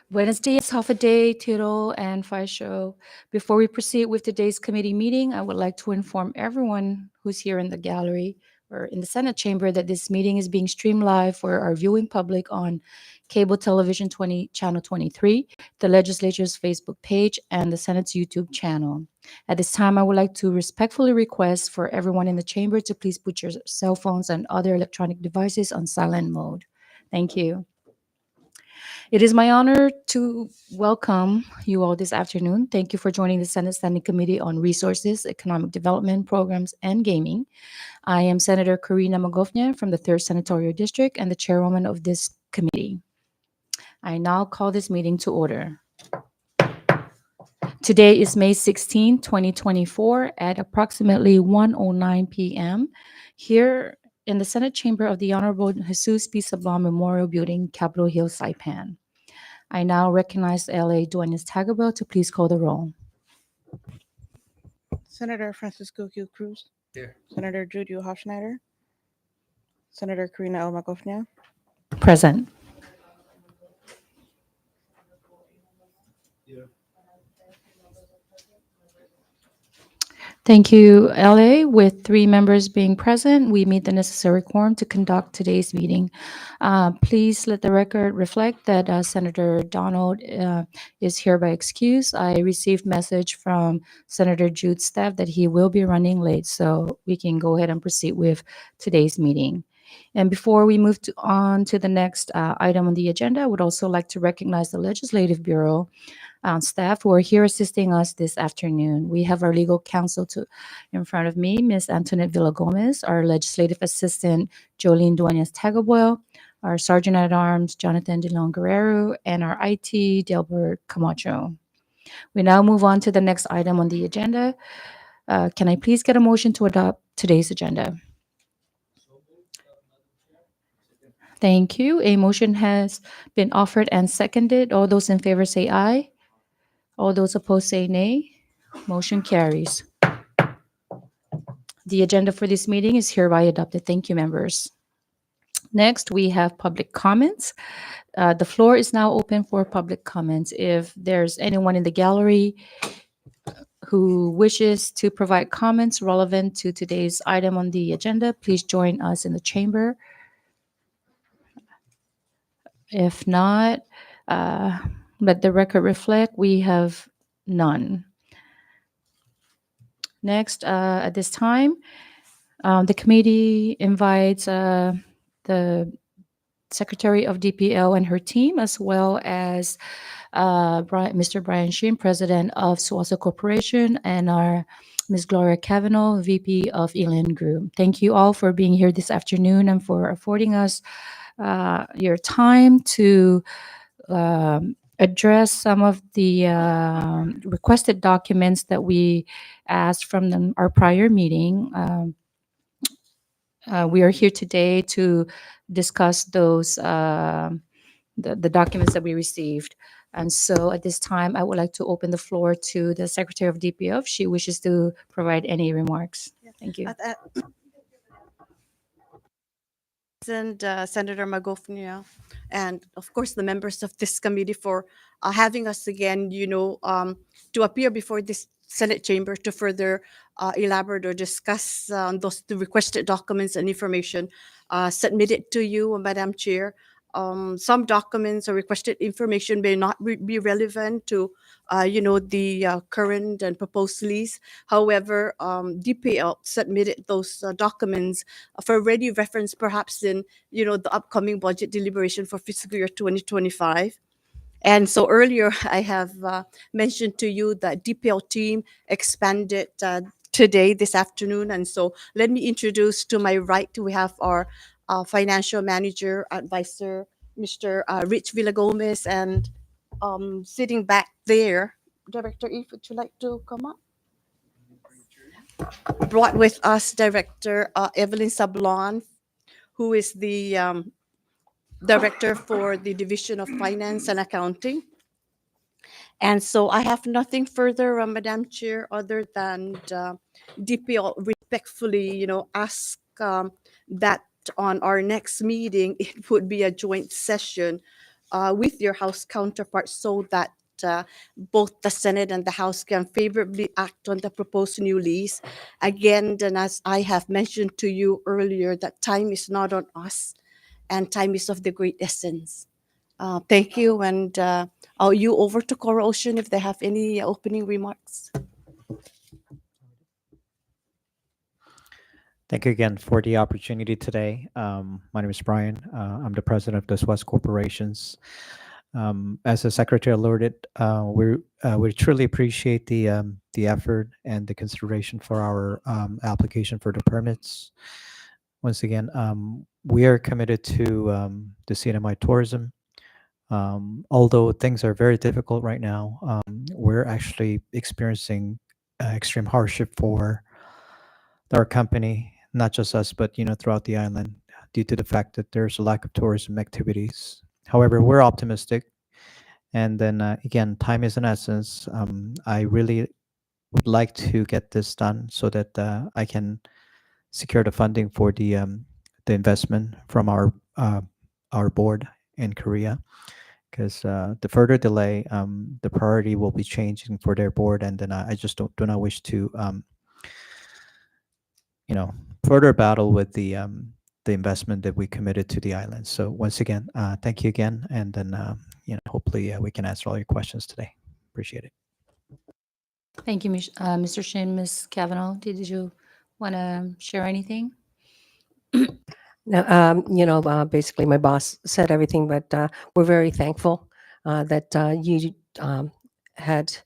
Buenos dias, half a day, Tiro and Fai Show. Before we proceed with today's committee meeting, I would like to inform everyone who's here in the gallery or in the Senate chamber that this meeting is being streamed live for our viewing public on cable television 20 channel 23, the legislature's Facebook page, and the Senate's YouTube channel. At this time, I would like to respectfully request for everyone in the chamber to please put your cell phones and other electronic devices on silent mode. Thank you. It is my honor to welcome you all this afternoon. Thank you for joining the Senate Standing Committee on Resources, Economic Development, Programs, and Gaming. I am Senator Karina Magovnia from the 3rd Senatorial District and the chairwoman of this committee. I now call this meeting to order. Today is May 16, 2024 at approximately 1:09 p.m. here in the Senate chamber of the Honorable Jesus P. Sablan Memorial Building, Capitol Hill, Saipan. I now recognize L.A. Duenas-Tagabel to please call the roll. Senator Francisco Q. Cruz. Here. Senator Judy Hofschneider. Senator Karina L. Magovnia. Present. Thank you, LA. With 3 members being present, we meet the necessary quorum to conduct today's meeting. Please let the record reflect that Senator Donald is hereby excused. I received message from Senator Jude's staff that he will be running late, so we can go ahead and proceed with today's meeting. And before we move on to the next item on the agenda, I would also like to recognize the Legislative Bureau staff who are here assisting us this afternoon. We have our legal counsel in front of me, Ms. Antoinette Villagomez, our legislative assistant, Jolene Duenas-Tagabuel, our sergeant at arms, Jonathan DeLong Guerrero, and our IT, Delbert Camacho. We now move on to the next item on the agenda. Can I please get a motion to adopt today's agenda? Thank you. A motion has been offered and seconded. All those in favor say aye. All those opposed say nay. Motion carries. The agenda for this meeting is hereby adopted. Thank you, members. Next, we have public comments. The floor is now open for public comments. If there's anyone in the gallery who wishes to provide comments relevant to today's item on the agenda, please join us in the chamber. If not, let the record reflect we have none. Next, at this time, the committee invites the Secretary of DPL and her team, as well as Mr. Brian Sheen, President of Suaso Corporation, and our Ms. Gloria Cavanaugh, VP of Elan Group. Thank you all for being here this afternoon and for affording us your time to address some of the requested documents that we asked from our prior meeting. We are here today to discuss those the documents that we received. And so at this time, I would like to open the floor to the Secretary of DPO if she wishes to provide any remarks. Thank you. And Senator Magovnia, and of course the members of this committee for having us again, to appear before this Senate chamber to further elaborate or discuss the requested documents and information submitted to you, Madam Chair. Some documents or requested information may not be relevant to, the current and proposed lease. However, DPL submitted those documents for ready reference, perhaps in, the upcoming budget deliberation for fiscal year 2025. And so earlier, I have mentioned to you that DPL team expanded today, this afternoon. And so let me introduce to my right, we have our financial manager advisor, Mr. Rich Villagomez, and sitting back there, Director Eve, would you like to come up? Brought with us Director Evelyn Sablan, who is the Director for the Division of Finance and Accounting. And so I have nothing further, Madam Chair, other than DPL respectfully, ask that on our next meeting, it would be a joint session with your House counterparts so that uh, both the Senate and the House can favorably act on the proposed new lease. Again, and as I have mentioned to you earlier, that time is not on us and time is of the great essence. Thank you, and you over to Cora Ocean if they have any opening remarks. Thank you again for the opportunity today. My name is Brian. I'm the president of the West Corporations. As the secretary alerted, we truly appreciate the effort and the consideration for our application for the permits. Once again, we are committed to the CNMI tourism. Although things are very difficult right now, we're actually experiencing extreme hardship for our company, not just us, but throughout the island, due to the fact that there's a lack of tourism activities. However, we're optimistic, and then again, time is an essence. I really would like to get this done so that I can secure the funding for the investment from our board in Korea. Because the further delay, the priority will be changing for their board, and then I just do not wish to you know further battle with the investment that we committed to the island. So once again, thank you again, and then hopefully we can answer all your questions today. Appreciate it. Thank you, Mr. Shin. Ms. Kavanaugh, did you want to share anything? No, basically, my boss said everything, but we're very thankful that you had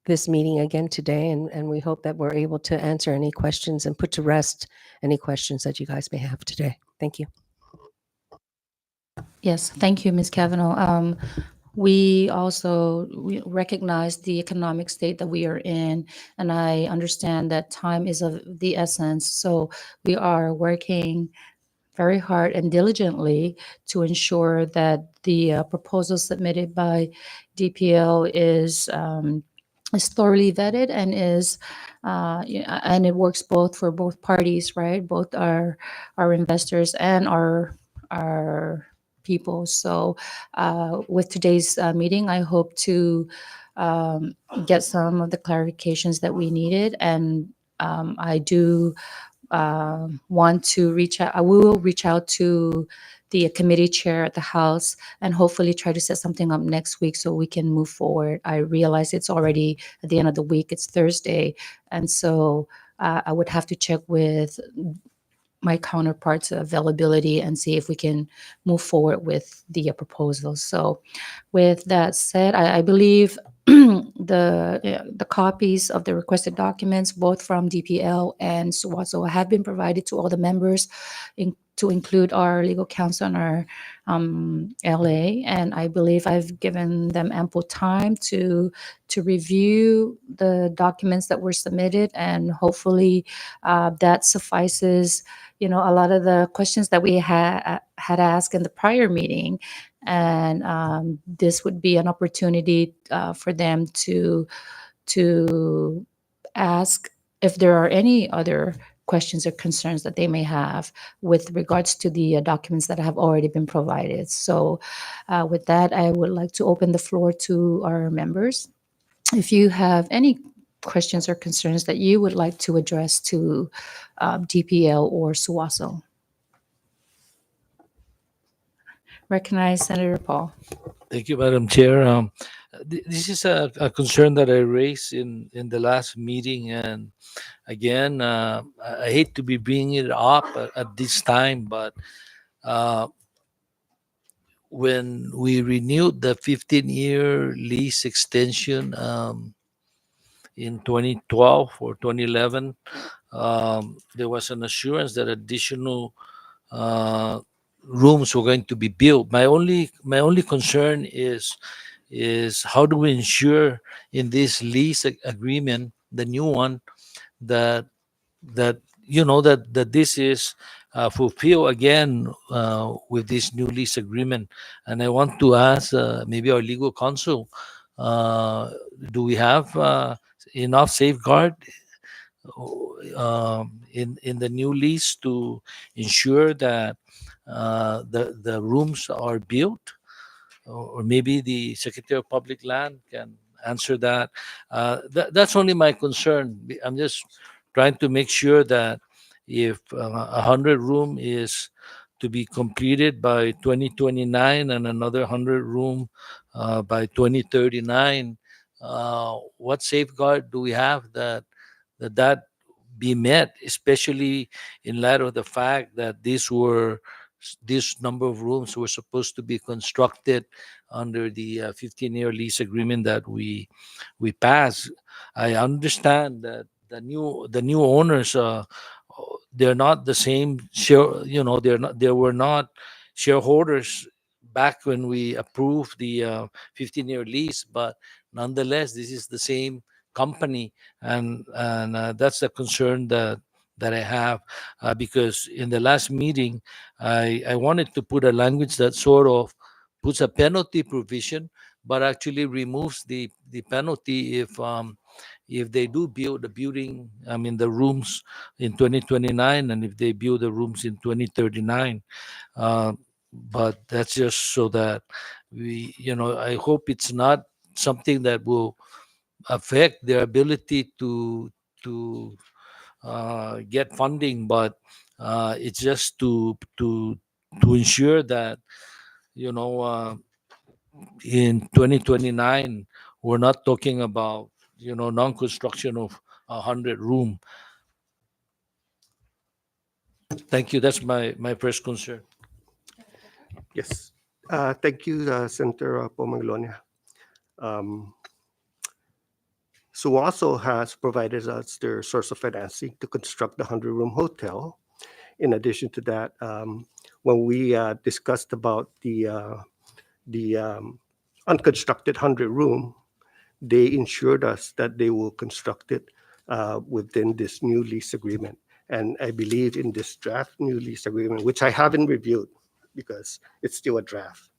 this meeting again today, and we hope that we're able to answer any questions and put to rest any questions that you guys may have today. Thank you. Yes, thank you, Ms. Kavanaugh. We recognize the economic state that we are in, and I understand that time is of the essence. So we are working very hard and diligently to ensure that the proposal submitted by DPL is thoroughly vetted and and it works both for both parties, right? Both our investors and our people. So with today's meeting, I hope to get some of the clarifications that we needed, and I do want to reach out. I will reach out to the committee chair at the House and hopefully try to set something up next week so we can move forward. I realize it's already at the end of the week, it's Thursday. And so I would have to check with my counterparts' availability and see if we can move forward with the proposals. So with that said, I believe the copies of the requested documents, both from DPL and SUWASO, have been provided to all the members, to include our legal counsel and our LA. And I believe I've given them ample time to review the documents that were submitted, and hopefully that suffices. A lot of the questions that we had asked in the prior meeting, and this would be an opportunity for them to ask if there are any other questions or concerns that they may have with regards to the documents that have already been provided. So with that, I would like to open the floor to our members. If you have any questions or concerns that you would like to address to DPL or SUWASO. Recognize Senator Paul. Thank you, Madam Chair. This is a concern that I raised in the last meeting, and again, I hate to be bringing it up at this time, but uh, when we renewed the 15-year lease extension in 2012 or 2011, there was an assurance that additional uh, rooms were going to be built. My only concern is how do we ensure in this lease agreement, the new one, that that this is fulfilled again with this new lease agreement. And I want to ask maybe our legal counsel, uh, do we have enough safeguard in the new lease to ensure that the rooms are built or maybe the Secretary of Public Land can answer that. That's only my concern. I'm just trying to make sure that if 100 room is to be completed by 2029 and another 100 room by 2039, what safeguard do we have that be met, especially in light of the fact that this number of rooms were supposed to be constructed under the 15-year lease agreement that we passed. I understand that the new owners, they're not the same share. They were not shareholders back when we approved the 15-year lease, but nonetheless, this is the same company, and that's a concern that I have, because in the last meeting, I wanted to put a language that sort of puts a penalty provision, but actually removes the penalty if they do build the building, I mean the rooms in 2029, and if they build the rooms in 2039. Uh, but that's just so that I hope it's not something that will affect their ability to get funding, but it's just to ensure that you know uh, in 2029 we're not talking about non-construction of 100 room. Thank you. That's my first concern. Yes. Thank you, Senator Pomanglonia. Suaso has provided us their source of financing to construct the 100-room hotel. In addition to that, when we discussed about the unconstructed 100-room, they ensured us that they will construct it within this new lease agreement. And I believe in this draft new lease agreement, which I haven't reviewed because it's still a draft,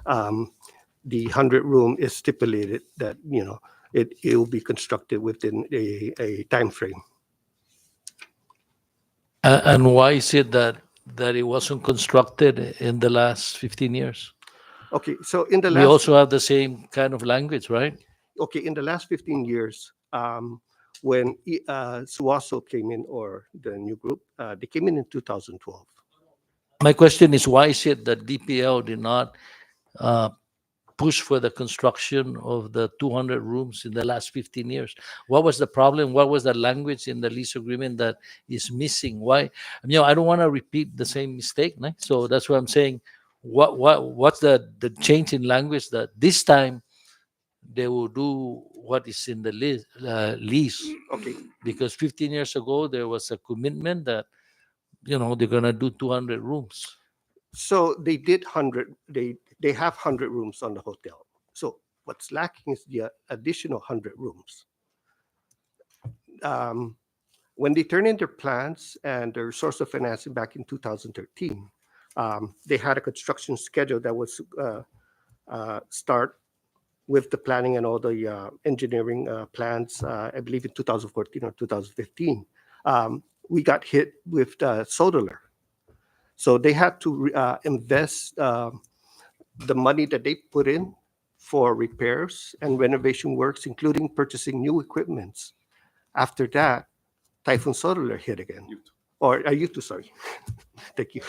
the 100-room is stipulated that it will be constructed within a time frame. And why is it that it wasn't constructed in the last 15 years? Okay, so in the We last also have the same kind of language, right? in the last 15 years, when Suaso came in, or the new group, they came in 2012. My question is, why is it that DPL did not push for the construction of the 200 rooms in the last 15 years? What was the problem? What was the language in the lease agreement that is missing? Why? I don't want to repeat the same mistake. No? So that's what I'm saying. What's the change in language that this time they will do what is in the lease? Okay, Because 15 years ago there was a commitment that they're gonna do 200 rooms. so they did 100. They have 100 rooms on the hotel. So what's lacking is the additional 100 rooms. When they turned in their plans and their source of financing back in 2013, they had a construction schedule that was start with the planning and all the engineering plans, I believe in 2014 or 2015. We got hit with solar. So they had to invest the money that they put in for repairs and renovation works, including purchasing new equipments. After that, Typhoon Solar hit again. Or Yutu, sorry. Thank you.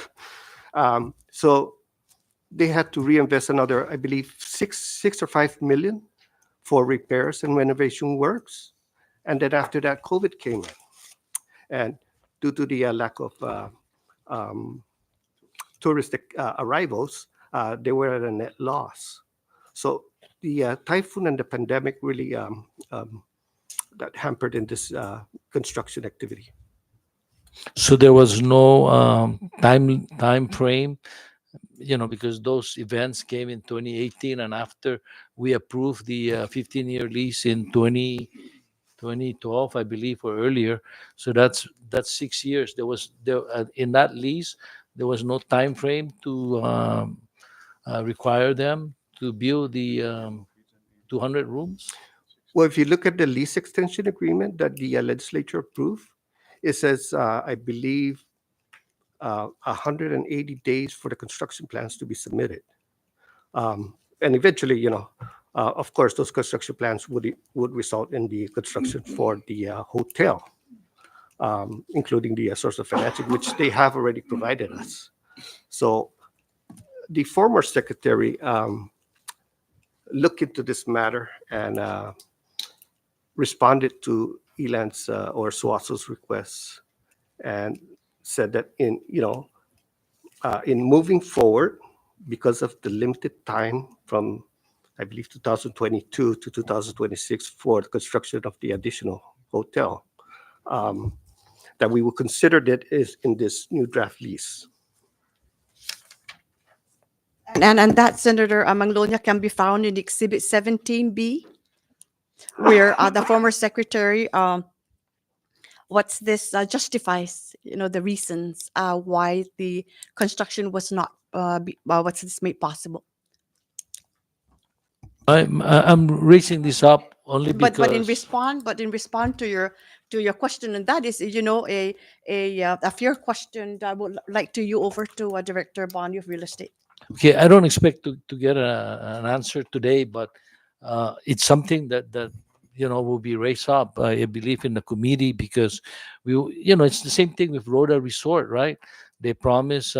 So they had to reinvest another, I believe, six or 5 million for repairs and renovation works. And then after that, COVID came in. And due to the lack of touristic arrivals, they were at a net loss. So the typhoon and the pandemic really that hampered in this construction activity. So there was no time frame, because those events came in 2018, and after we approved the 15-year lease in 2012, I believe, or earlier. So that's 6 years. There in that lease there was no time frame to require them to build the 200 rooms. Well, if you look at the lease extension agreement that the legislature approved, it says, I believe, 180 days for the construction plans to be submitted. and eventually, of course, those construction plans would result in the construction for the hotel, including the source of financing, which they have already provided us. So the former secretary looked into this matter and responded to Elan's or Suaso's requests and said that in moving forward, because of the limited time from, I believe, 2022 to 2026 for the construction of the additional hotel, that we will consider that is in this new draft lease. And that, Senator Manglonia, can be found in Exhibit 17B, where the former secretary, justifies, the reasons why the construction was not, made possible. I'm raising this up only because. But in response to your question, and that is, a fair question that I would like to you over to Director Bonnie of Real Estate. Okay, I don't expect to get an answer today, but it's something that will be raised up, I believe, in the committee, because it's the same thing with Rhoda Resort, right? They promise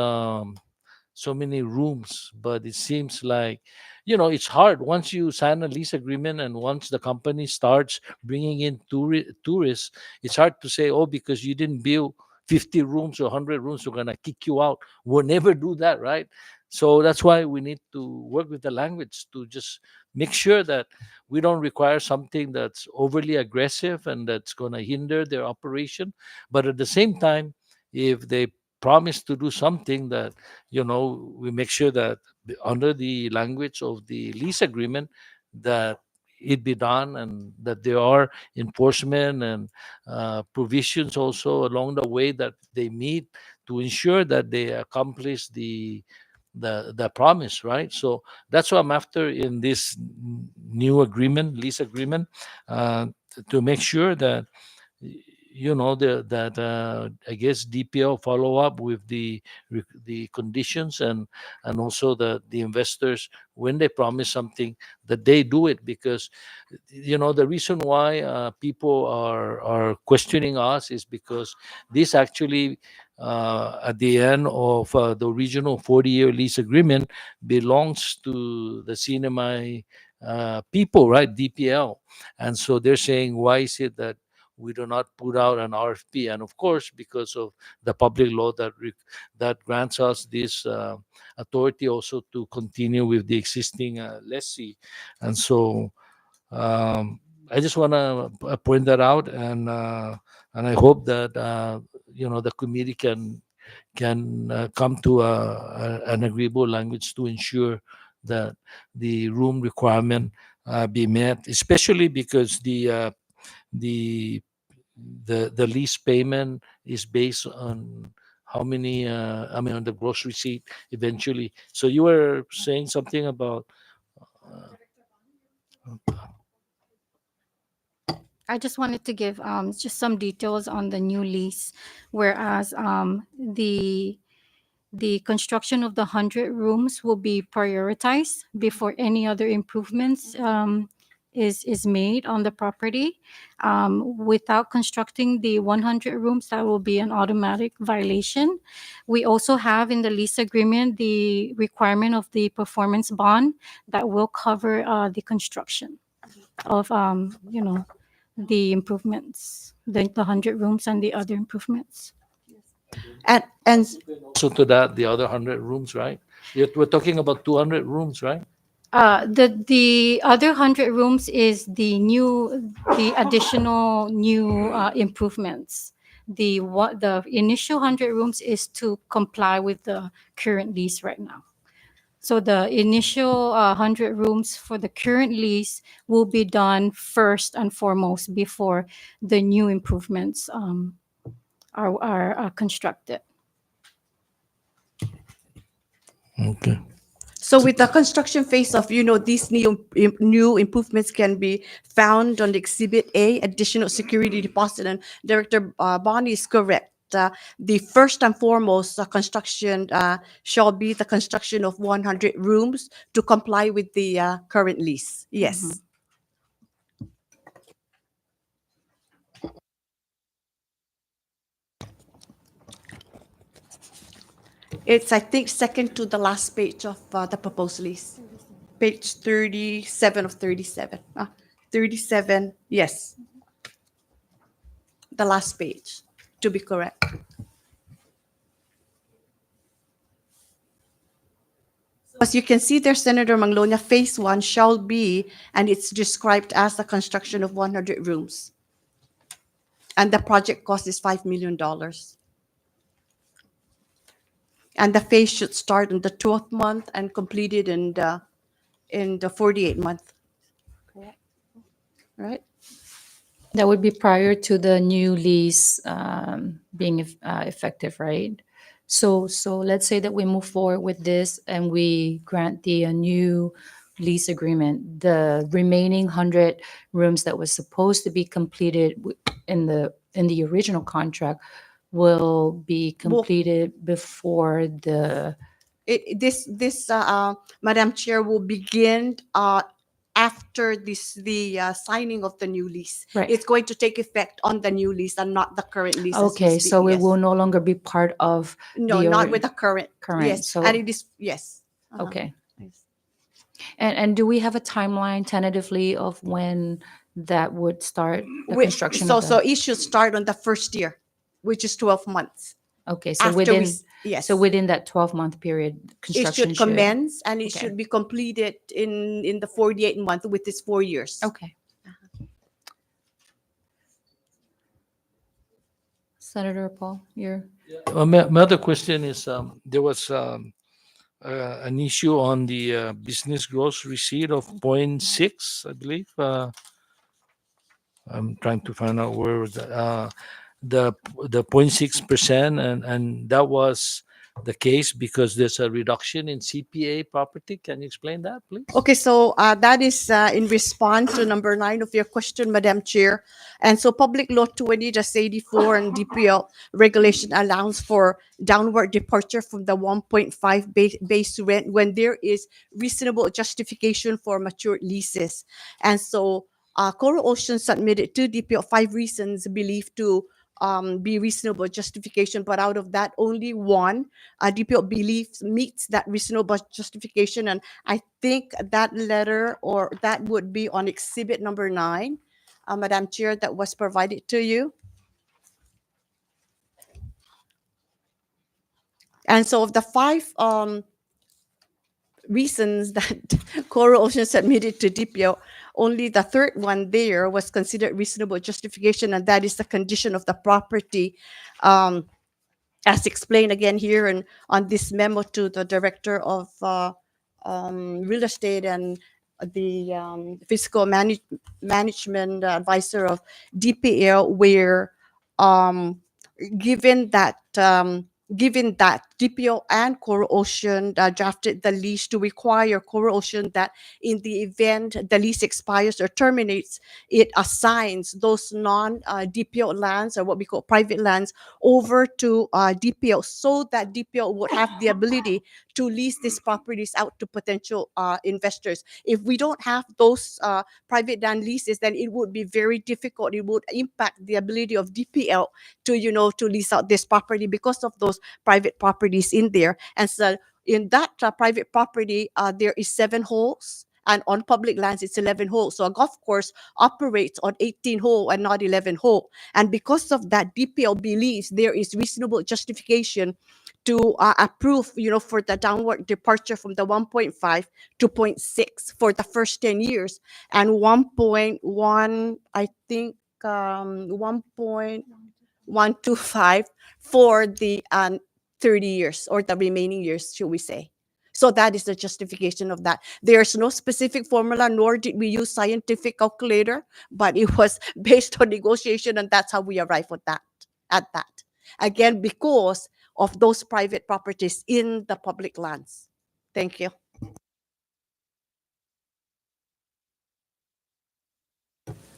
so many rooms, but it seems like it's hard once you sign a lease agreement, and once the company starts bringing in tourists, it's hard to say, oh, because you didn't build 50 rooms or 100 rooms, we're gonna kick you out. We'll never do that, right? So that's why we need to work with the language to just make sure that we don't require something that's overly aggressive and that's going to hinder their operation. But at the same time, if they promise to do something that, we make sure that under the language of the lease agreement, that it be done, and that there are enforcement and provisions also along the way that they meet to ensure that they accomplish the promise, right? So that's what I'm after in this new agreement, lease agreement, to make sure that I guess DPL follow up with the conditions, and also the investors, when they promise something, that they do it. Because the reason why people are questioning us is because this actually at the end of the original 40-year lease agreement belongs to the cinema people, right? DPL. And so they're saying, why is it that we do not put out an RFP? And of course, because of the public law that grants us this authority also to continue with the existing lessee. And so I just want to point that out, and I hope that the committee can come to an agreeable language to ensure that the room requirement be met, especially because the lease payment is based on how many on the gross receipt eventually. So you were saying something about I just wanted to give just some details on the new lease, whereas the construction of the 100 rooms will be prioritized before any other improvements is made on the property. Without constructing the 100 rooms, that will be an automatic violation. We also have in the lease agreement the requirement of the performance bond that will cover the construction of the improvements, the 100 rooms and the other improvements. And so to that the other 100 rooms, right? We're talking about 200 rooms, right? The other 100 rooms is the additional new improvements. The initial 100 rooms is to comply with the current lease right now. So the initial 100 rooms for the current lease will be done first and foremost before the new improvements are constructed. Okay. so with the construction phase of, these new improvements can be found on the Exhibit A, additional security deposit. And Director Bonnie is correct. the first and foremost construction shall be the construction of 100 rooms to comply with the current lease. Yes. It's, I think, second to the last page of the proposed lease. Page 37 of 37. 37, yes. The last page, to be correct. As you can see there, Senator Manglonia, phase 1 shall be, and it's described as the construction of 100 rooms. And the project cost is $5 million. And the phase should start in the 12th month and completed in the 48th month. Correct. Right? That would be prior to the new lease being effective, right? So let's say that we move forward with this and we grant the new lease agreement. The remaining 100 rooms that was supposed to be completed in the original contract will be completed before the This Madam Chair, will begin after the signing of the new lease. Right. It's going to take effect on the new lease and not the current lease. as we okay, speak. so it Yes. will no longer be part of No, the not ori- with the current. current, Yes, so- and it is, yes. Uh-huh. okay. Yes. And do we have a timeline tentatively of when that would start the construction So of the? so it should start on the first year, which is 12 months. Okay, so After we within yes. so within that 12-month period, It construction should commence and it okay. should be completed in the 48th month, with its 4 years. Okay. Senator Paul, you're My other question is, there was an issue on the business gross receipt of 0.6, I believe. I'm trying to find out where was that. The 0.6%, and that was the case because there's a reduction in CPA property. Can you explain that, please? Okay, so that is in response to number 9 of your question, Madam Chair. And so Public Law 20-84 and DPL regulation allows for downward departure from the 1.5 base rent when there is reasonable justification for mature leases. And so Coral Ocean submitted to DPL 5 reasons believed to be reasonable justification, but out of that, only one DPL believes meets that reasonable justification. And I think that letter, or that would be on exhibit number 9, Madam Chair, that was provided to you. And so of the 5 reasons that Coral Ocean submitted to DPO, only the third one there was considered reasonable justification, and that is the condition of the property, as explained again here and on this memo to the Director of Real Estate and the Fiscal Management Advisor of DPL, where given that DPO and Coral Ocean drafted the lease to require Coral Ocean that in the event the lease expires or terminates, it assigns those non-DPO lands, or what we call private lands, over to DPO, so that DPO would have the ability to lease these properties out to potential investors. If we don't have those private land leases, then it would be very difficult. It would impact the ability of DPL to lease out this property because of those private properties in there. And so in that private property, there is 7 holes. And on public lands, it's 11 holes. So a golf course operates on 18 hole and not 11 hole. And because of that, DPL believes there is reasonable justification to approve, for the downward departure from the 1.5 to 0.6 for the first 10 years, and 1.1, I think, 1.125 for the 30 years, or the remaining years, should we say. So that is the justification of that. There's no specific formula, nor did we use scientific calculator, but it was based on negotiation, and that's how we arrived at that. Again, because of those private properties in the public lands. Thank you.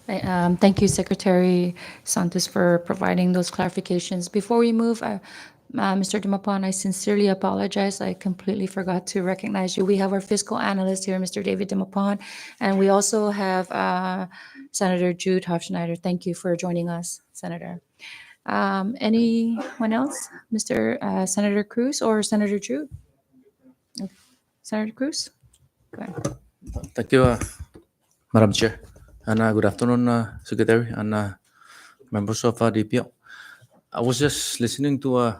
Thank you, Secretary Santos, for providing those clarifications. Before we move, Mr. Dumapan, I sincerely apologize. I completely forgot to recognize you. We have our fiscal analyst here, Mr. David Dumapan, and we also have Senator Jude Hofschneider. Thank you for joining us, Senator. Anyone else? Mr. Senator Cruz or Senator Jude? Senator Cruz? Go ahead. Thank you, Madam Chair. And good afternoon, Secretary and members of DPO. I was just listening to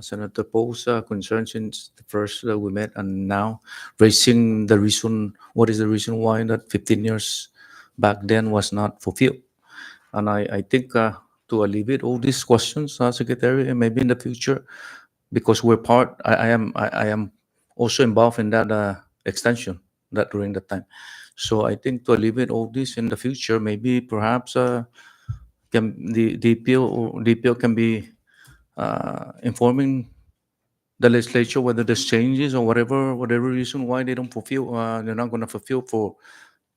Senator Poe's concern since the first we met and now raising the reason, what is the reason why that 15 years back then was not fulfilled. And I think to alleviate all these questions, Secretary, and maybe in the future, because we're I am also involved in that extension that during that time. So I think to alleviate all this in the future, maybe perhaps can the DPO can be informing the legislature whether there's changes or whatever reason why they don't fulfill, they're not going to fulfill for.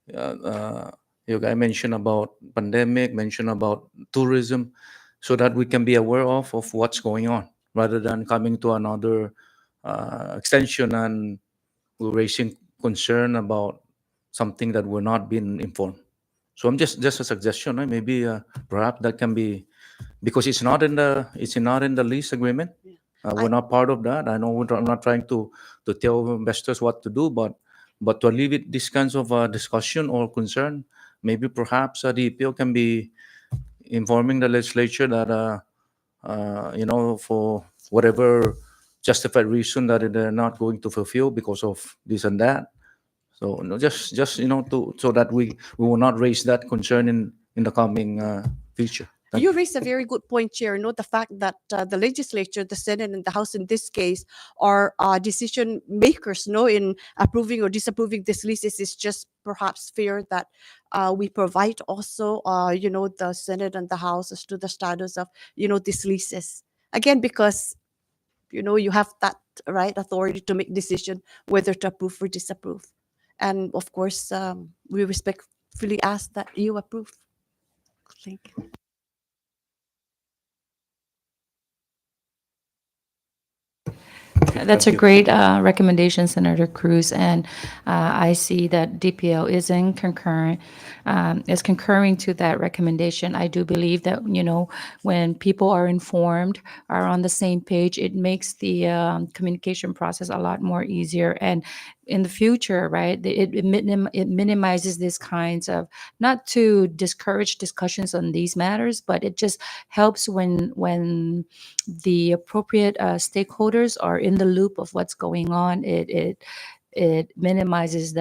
You guys mentioned about pandemic, mentioned about tourism, so that we can be aware of what's going on rather than coming to another extension and we're raising concern about something that we're not being informed. So I'm just a suggestion. Maybe perhaps that can be because it's not in the lease agreement. We're not part of that. I know I'm not trying to tell investors what to do, but to alleviate these kinds of discussion or concern, maybe perhaps the EPO can be informing the legislature that for whatever justified reason that they're not going to fulfill because of this and that. So just to so that we will not raise that concern in the coming future. Thank You you. raised a very good point, Chair. The fact that the legislature, the Senate, and the House in this case are decision makers. In approving or disapproving this lease, is just perhaps fair that we provide also, the Senate and the House as to the status of these leases. Again, because you have that right authority to make decision whether to approve or disapprove, and of course, we respectfully ask that you approve. Thank you. That's a great recommendation, Senator Cruz, and I see that DPL is concurring to that recommendation. I do believe that when people are informed, are on the same page, it makes the communication process a lot more easier. And in the future, right, it minimizes these kinds of, not to discourage discussions on these matters, but it just helps when the appropriate stakeholders are in the loop of what's going on. It minimizes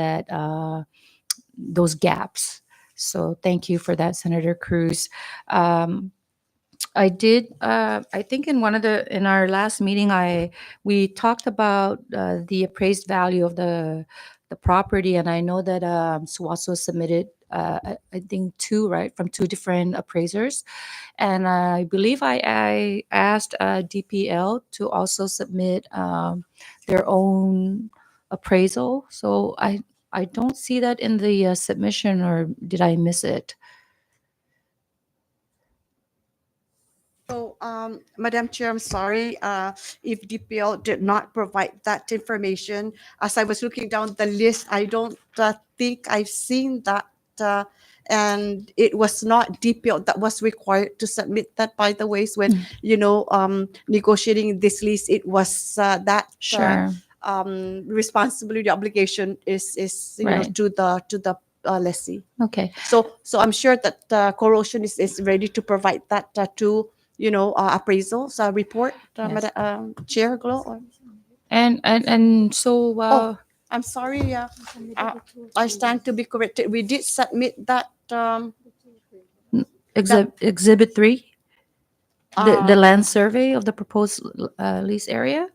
those gaps. So thank you for that, Senator Cruz. I did. I think in our last meeting, we talked about the appraised value of the property, and I know that Suaso submitted. I think two, right, from two different appraisers, and I believe I asked DPL to also submit their own appraisal. So I don't see that in the submission, or did I miss it? So, Madam Chair, I'm sorry if DPL did not provide that information. As I was looking down the list, I don't think I've seen that. And it was not DPL that was required to submit that, by the way. So when, negotiating this lease, it was that Sure. responsibility, obligation is Right. to the lessee. Okay. So I'm sure that Corrosion is ready to provide that to appraisals report, Yes. Chair Glo. And so I'm sorry. I stand to be corrected. We did submit that. Exhibit 3, the uh, land survey of the proposed lease area.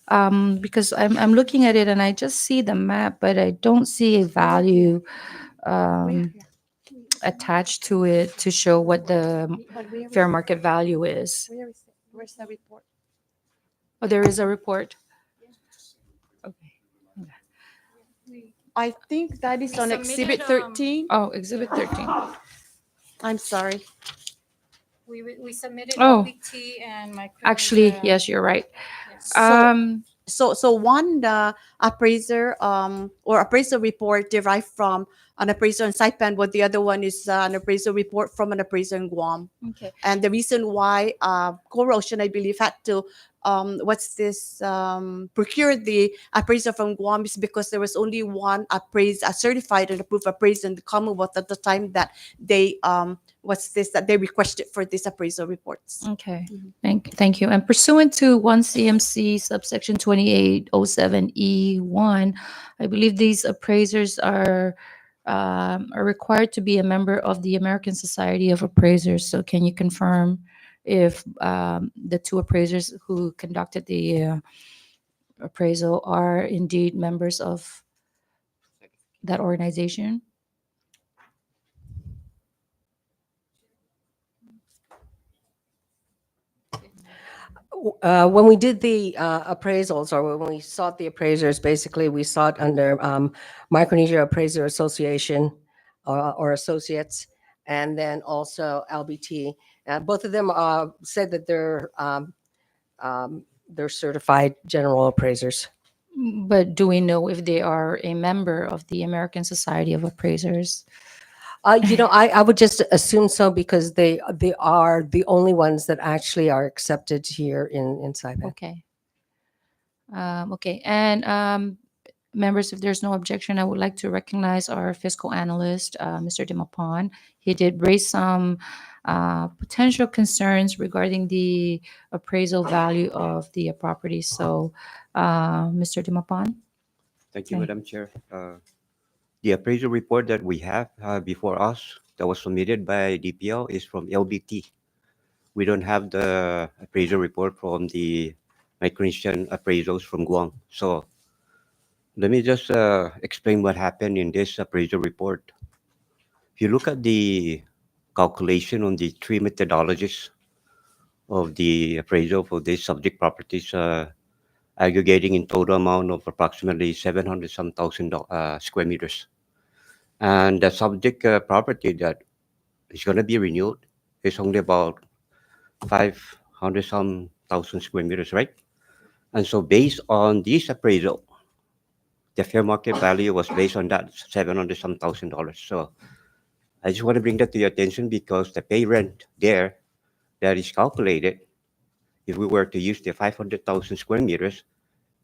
Because I'm looking at it and I just see the map, but I don't see a value attached to it to show what the but where fair is- market value is. Where is it? Where's the report? Oh, there is a report. Okay. I think that is on submitted, Exhibit 13. Oh, Exhibit 13. I'm sorry. We submitted Oh. LBT and micro. Actually, yes, you're right. So, Um, so one appraiser or appraisal report derived from an appraiser in Saipan, while the other one is an appraisal report from an appraiser in Guam. okay. And the reason why Corrosion, I believe, had to procure the appraiser from Guam is because there was only one a certified and approved appraiser in the Commonwealth at the time that they that they requested for these appraisal reports. Okay, Mhm. thank you. And pursuant to 1 CMC subsection 2807E1, I believe these appraisers are required to be a member of the American Society of Appraisers. So can you confirm if the two appraisers who conducted the appraisal are indeed members of that organization? When we did the appraisals, or when we sought the appraisers, basically we sought under Micronesia Appraiser Association or Associates, and then also LBT. Both of them said that they're certified general appraisers. But do we know if they are a member of the American Society of Appraisers? I would just assume so because they are the only ones that actually are accepted here in Saipan. Okay. Okay, and members, if there's no objection, I would like to recognize our fiscal analyst, Mr. Dimapon. He did raise some potential concerns regarding the appraisal value of the property. So, Mr. Dimapon? Thank you, Okay. Madam Chair. The appraisal report that we have before us that was submitted by DPL is from LBT. We don't have the appraisal report from the Micronesian appraisals from Guam. So let me just explain what happened in this appraisal report. If you look at the calculation on the three methodologies of the appraisal for these subject properties, aggregating in total amount of approximately 700 some thousand square meters. And the subject property that is going to be renewed is only about 500 some thousand square meters, right? And so based on this appraisal, the fair market value was based on that 700 some thousand dollars. So I just want to bring that to your attention because the pay rent there that is calculated, if we were to use the 500,000 square meters,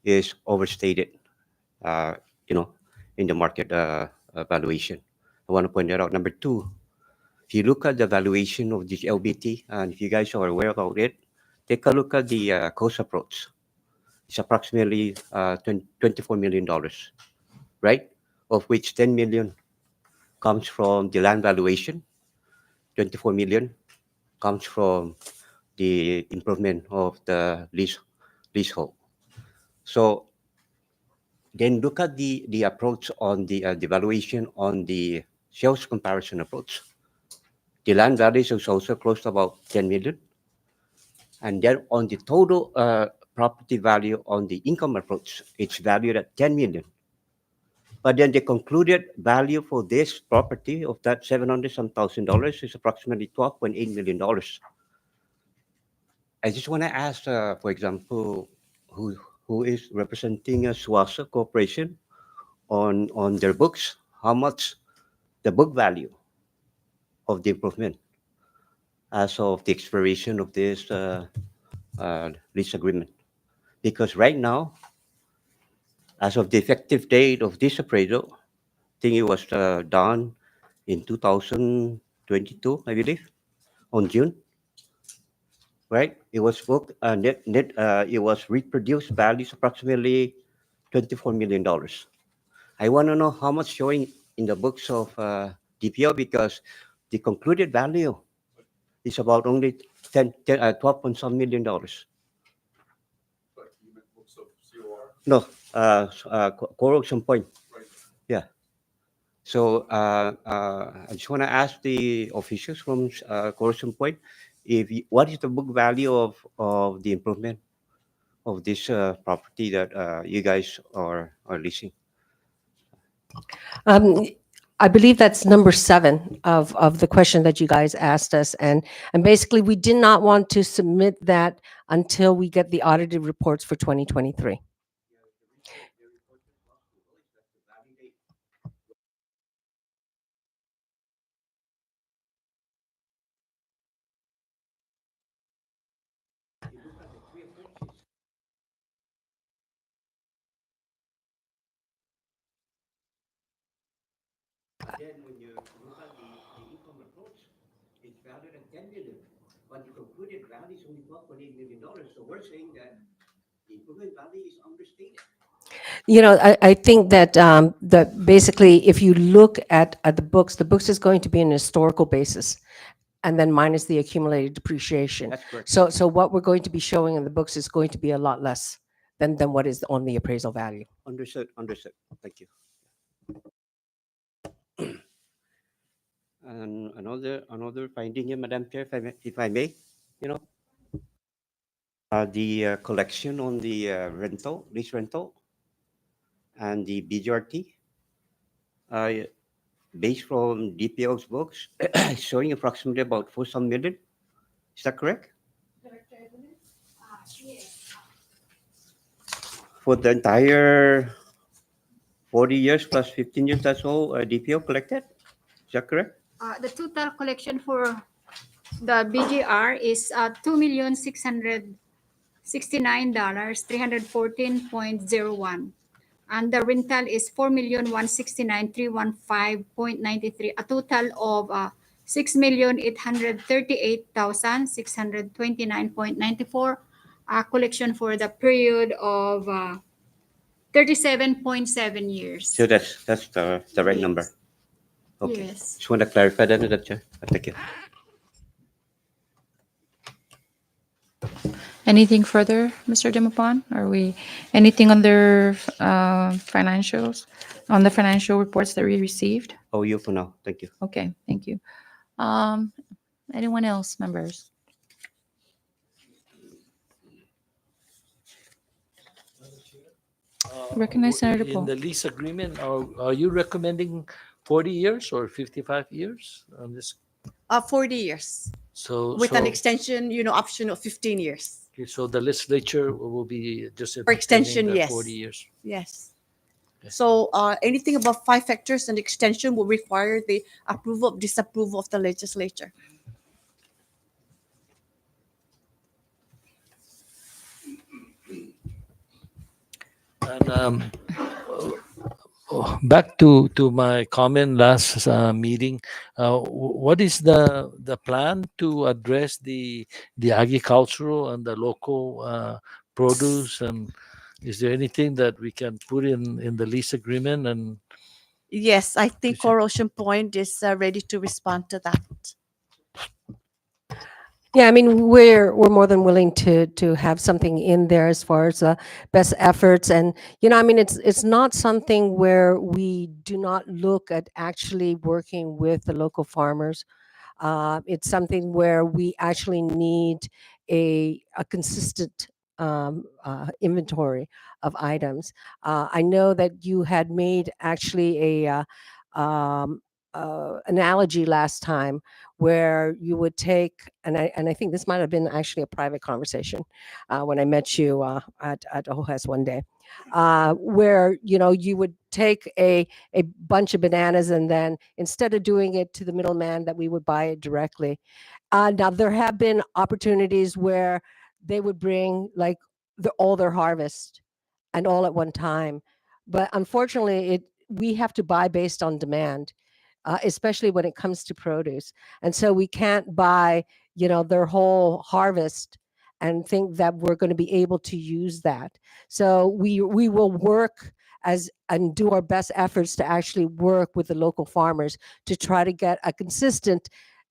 is overstated, uh, you know, in the market valuation. I want to point that out. Number two, if you look at the valuation of this LBT, and if you guys are aware about it, take a look at the coast approach. It's approximately $24 million, right? Of which 10 million comes from the land valuation, 24 million comes from the improvement of the leasehold. So then look at the approach on the valuation on the sales comparison approach. The land value is also close to about 10 million. And then on the total property value on the income approach, it's valued at 10 million. But then the concluded value for this property of that 700 some thousand dollars is approximately $12.8 million. I just want to ask, for example, who is representing a Suasa Corporation on their books, how much the book value of the improvement as of the expiration of this lease agreement. Because right now, as of the effective date of this appraisal, I think it was done in 2022, I believe, on June, right? It was booked, it was reproduced values approximately $24 million. I want to know how much showing in the books of DPO because the concluded value is about only 12 point some million dollars. No, corrosion point. Yeah. So I just want to ask the officials from corrosion point, what is the book value of the improvement of this property that you guys are leasing? Um, I believe that's number 7 of the question that you guys asked us. And basically, we did not want to submit that until we get the audited reports for 2023. Then when you look at the income approach, it's valued at 10 million, but the concluded value is only $12.8 million. So we're saying that the equivalent value is understated. I think that that basically, if you look at the books is going to be an historical basis, and then minus the accumulated depreciation. That's correct. So what we're going to be showing in the books is going to be a lot less than what is on the appraisal value. Understood. Understood. Thank you. And another finding here, Madam Chair, if I may, you know, the collection on the lease rental, and the BGRT, based from DPO's books, showing approximately about 4 some million. Is that correct? For the entire 40 years plus 15 years, that's all DPO collected? Is that correct? The total collection for the BGR is $2,669, 314.01. And the rental is 4,169,315.93, a total of 6,838,629.94 collection for the period of 37.7 years. So that's the right number. Yes. Okay. Yes. Just want to clarify that, Madam Chair. Thank you. Anything further, Mr. Dimapan? Are we, anything under financials, on the financial reports that we received? Oh, you for now. Thank you. Okay, thank you. Anyone else, members? Recognize Senator In Paul. the lease agreement, are you recommending 40 years or 55 years on this? 40 years So, with an so, extension, option of 15 years. okay, so the legislature will be just For extension, entertaining the yes. 40 years. Yes. Okay. So anything above 5 hectares and extension will require the approval of disapproval of the legislature. And back to my comment last meeting, what is the plan to address the agricultural and the local produce, and is there anything that we can put in the lease agreement? And Yes, I think Yes, sir. Core Ocean Point is ready to respond to that. Yeah, I mean, we're more than willing to have something in there as far as best efforts. And I mean, it's not something where we do not look at actually working with the local farmers. It's something where we actually need a consistent inventory of items. I know that you had made actually a analogy last time where you would take, and I think this might have been actually a private conversation when I met you at OHS one day, where you would take a bunch of bananas, and then instead of doing it to the middleman, that we would buy it directly. Now there have been opportunities where they would bring like all their harvest and all at one time, but unfortunately we have to buy based on demand, especially when it comes to produce. And so we can't buy, their whole harvest and think that we're going to be able to use that. So we will work and do our best efforts to actually work with the local farmers to try to get a consistent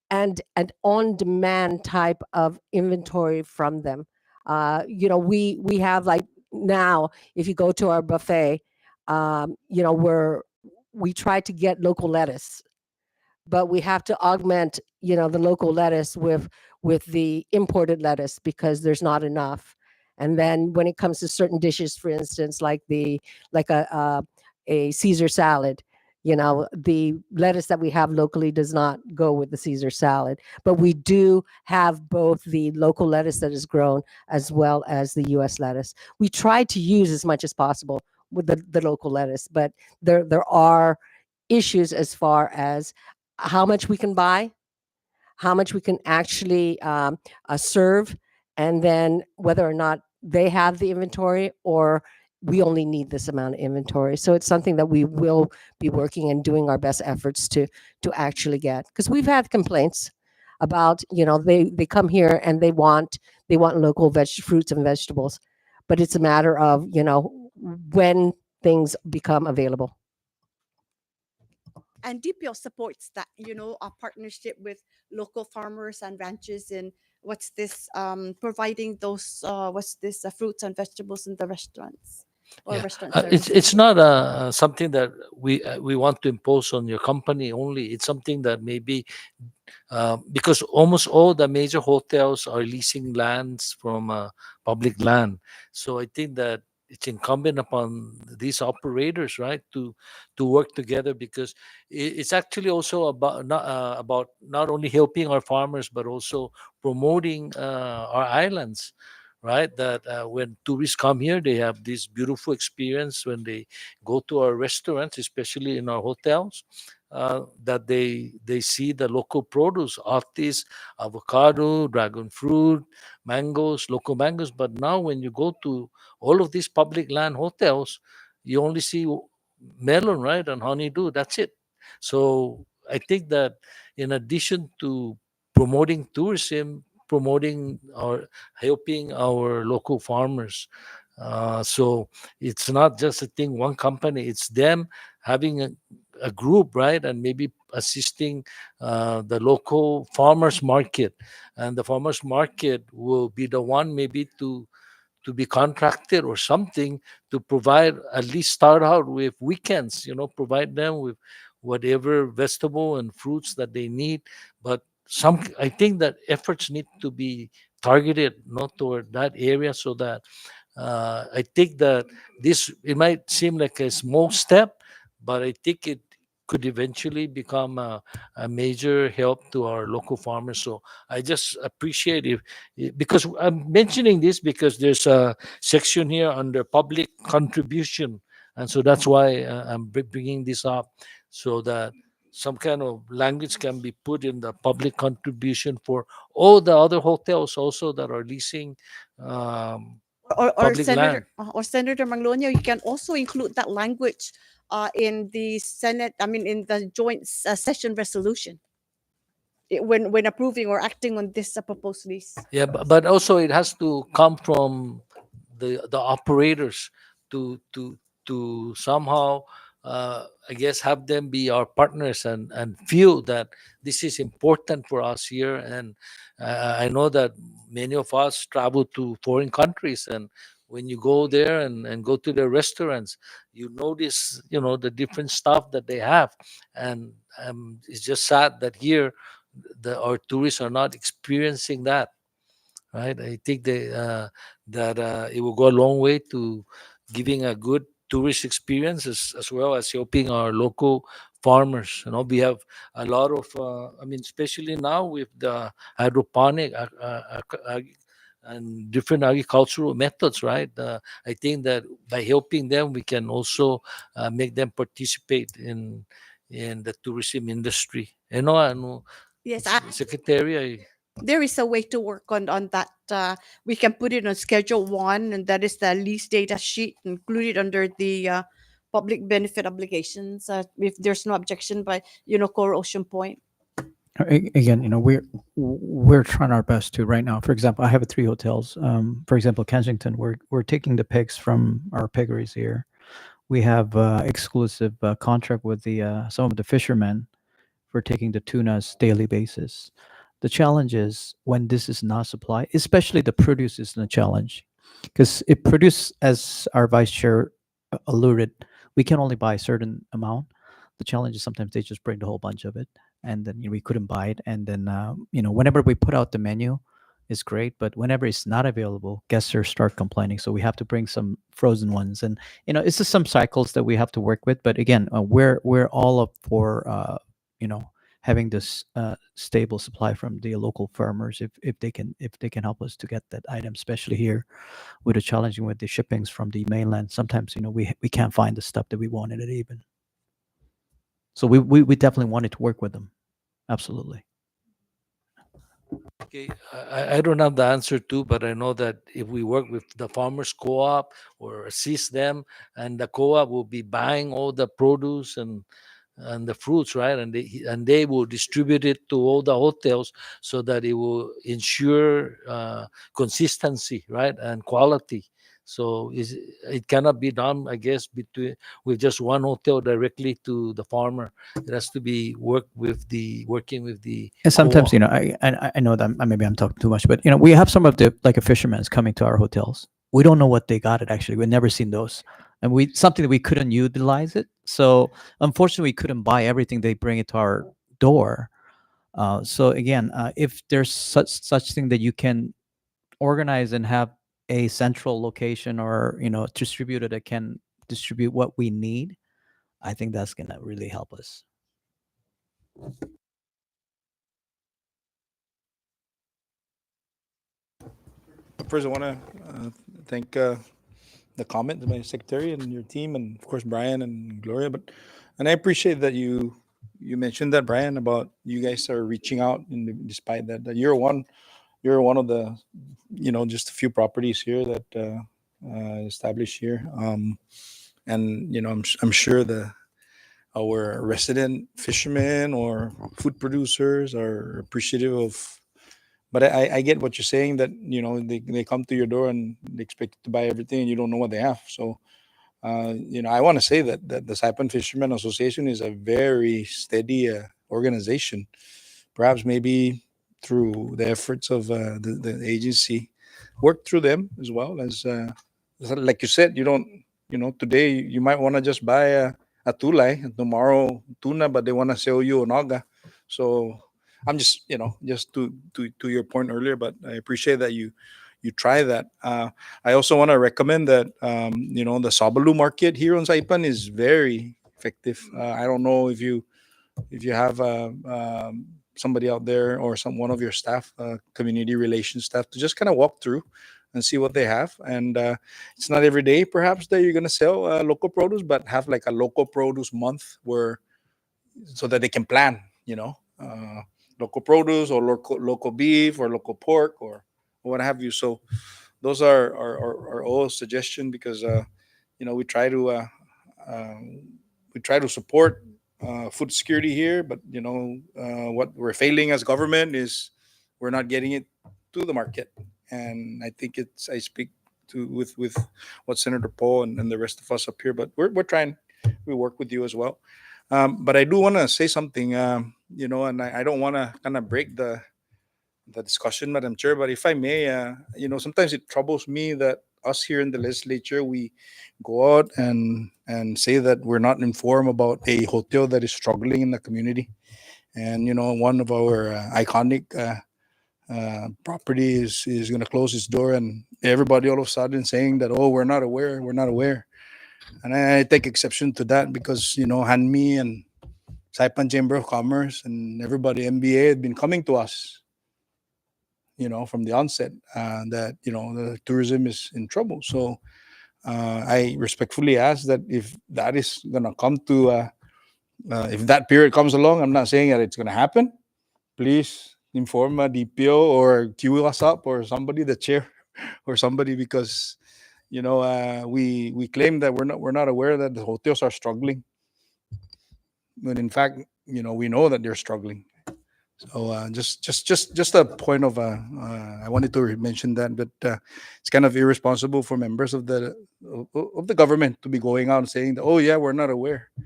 and on-demand type of inventory from them. We have, like, now, if you go to our buffet, we try to get local lettuce, but we have to augment, the local lettuce with the imported lettuce because there's not enough. And then when it comes to certain dishes, for instance, like a Caesar salad, the lettuce that we have locally does not go with the Caesar salad, but we do have both the local lettuce that is grown as well as the U.S. lettuce. We try to use as much as possible with the local lettuce, but there are issues as far as how much we can buy, how much we can actually serve, and then whether or not they have the inventory or we only need this amount of inventory. So it's something that we will be working and doing our best efforts to actually get, because we've had complaints about, they come here and they want local fruits and vegetables, but it's a matter of when things become available. And DPO supports that, a partnership with local farmers and ranches in providing those fruits and vegetables in the restaurants or Yeah, restaurant it's services. not something that we want to impose on your company only. It's something that maybe because almost all the major hotels are leasing lands from public land. So I think that it's incumbent upon these operators, right, to work together, because it's actually also about not only helping our farmers but also promoting our islands, right? That when tourists come here, they have this beautiful experience when they go to our restaurants, especially in our hotels, that they see the local produce, artists, avocado, dragon fruit, mangoes, local mangoes. But now when you go to all of these public land hotels, you only see melon, right, and honeydew. That's it. So I think that in addition to promoting tourism, promoting or helping our local farmers. So it's not just a thing, one company, it's them having a group, right? And maybe assisting the local farmers market. And the farmers market will be the one maybe to be contracted or something to provide, at least start out with weekends, provide them with whatever vegetable and fruits that they need. But I think that efforts need to be targeted not toward that area, so that I think that it might seem like a small step, but I think it could eventually become a major help to our local farmers. So I just appreciate because I'm mentioning this because there's a section here under public contribution, and so that's why I'm bringing this up, so that some kind of language can be put in the public contribution for all the other hotels also that are leasing or public Senator land. Senator Manglona, you can also include that language in the Senate. I mean, in the joint session resolution when approving or acting on this proposed lease. Yeah, but also it has to come from the operators to somehow I guess have them be our partners and feel that this is important for us here. And I know that many of us travel to foreign countries, and when you go there and go to the restaurants, you notice the different stuff that they have. And it's just sad that here our tourists are not experiencing that, right? I think that it will go a long way to giving a good tourist experience, as well as helping our local farmers. We have a lot of, I mean, especially now with the hydroponic and different agricultural methods, right? I think that by helping them, we can also make them participate in the tourism industry. I know, Yes, Secretary. there is a way to work on that. We can put it on Schedule 1, and that is the lease data sheet included under the public benefit obligations. If there's no objection by Core Ocean Point. Again, we're trying our best to right now. For example, I have 3 hotels. For example, Kensington, we're taking the pigs from our piggeries here. We have exclusive contract with the some of the fishermen for taking the tunas daily basis. The challenge is when this is not supplied, especially the produce is a challenge, because it produce, as our vice chair alluded, we can only buy a certain amount. The challenge is sometimes they just bring the whole bunch of it, and then we couldn't buy it. And then whenever we put out the menu, is great, but whenever it's not available, guests start complaining. So we have to bring some frozen ones, and it's just some cycles that we have to work with. But again, we're all up for having this stable supply from the local farmers if they can help us to get that item, especially here with the challenging with the shippings from the mainland. Sometimes we can't find the stuff that we wanted it even. So we definitely wanted to work with them. Absolutely. Okay, I don't have the answer too, but I know that if we work with the farmers co-op or assist them, and the co-op will be buying all the produce and the fruits, right? And they will distribute it to all the hotels so that it will ensure consistency, right, and quality. So it cannot be done, I guess, with just one hotel directly to the farmer. It has to be working with the And sometimes, co-op. I know that maybe I'm talking too much, but we have some of the like a fisherman's coming to our hotels. We don't know what they got it actually. We've never seen those, and something that we couldn't utilize it. So unfortunately, we couldn't buy everything. They bring it to our door. So again, if there's such thing that you can organize and have a central location or distributor that can distribute what we need, I think that's gonna really help us. First, I want to thank the comment to my secretary and your team, and of course Brian and Gloria. And I appreciate that you mentioned that, Brian, about you guys are reaching out, and despite that you're one of the just a few properties here that established here. And I'm sure our resident fishermen or food producers are appreciative of. But I get what you're saying, that they come to your door and they expect to buy everything and you don't know what they have. So I want to say that the Saipan Fishermen Association is a very steady organization. Perhaps maybe through the efforts of the agency, work through them as well as like you said, you don't today you might want to just buy a tulay, and tomorrow tuna, but they want to sell you an oga. So I'm just just to your point earlier, but I appreciate that you try that. I also want to recommend that the Sabalu market here on Saipan is very effective. I don't know if you have somebody out there or one of your staff, community relations staff, to just kind of walk through and see what they have. And it's not every day, perhaps, that you're going to sell local produce, but have like a local produce month so that they can plan, local produce or local beef or local pork or what have you. So those are all suggestion, because we try to support food security here, but what we're failing as government is we're not getting it to the market. And I think I speak to with what Senator Paul and the rest of us up here, but we're trying. We work with you as well. But I do want to say something, and I don't want to kind of break the discussion, Madam Chair, but if I may, sometimes it troubles me that us here in the legislature, we go out and say that we're not informed about a hotel that is struggling in the community. And, one of our iconic property is going to close its door, and everybody all of a sudden saying that, oh, we're not aware. And I take exception to that, because, Hanmi and Saipan Chamber of Commerce and everybody, MBA, had been coming to us, from the onset, that, the tourism is in trouble. So I respectfully ask that if that is going to come to, if that period comes along, I'm not saying that it's going to happen, please inform DPO or queue us up, or somebody, the chair or somebody, because we claim that we're not aware that the hotels are struggling, but in fact, we know that they're struggling. So just a point of I wanted to mention that, but it's kind of irresponsible for members of the government to be going out and saying that, oh yeah, we're not aware. I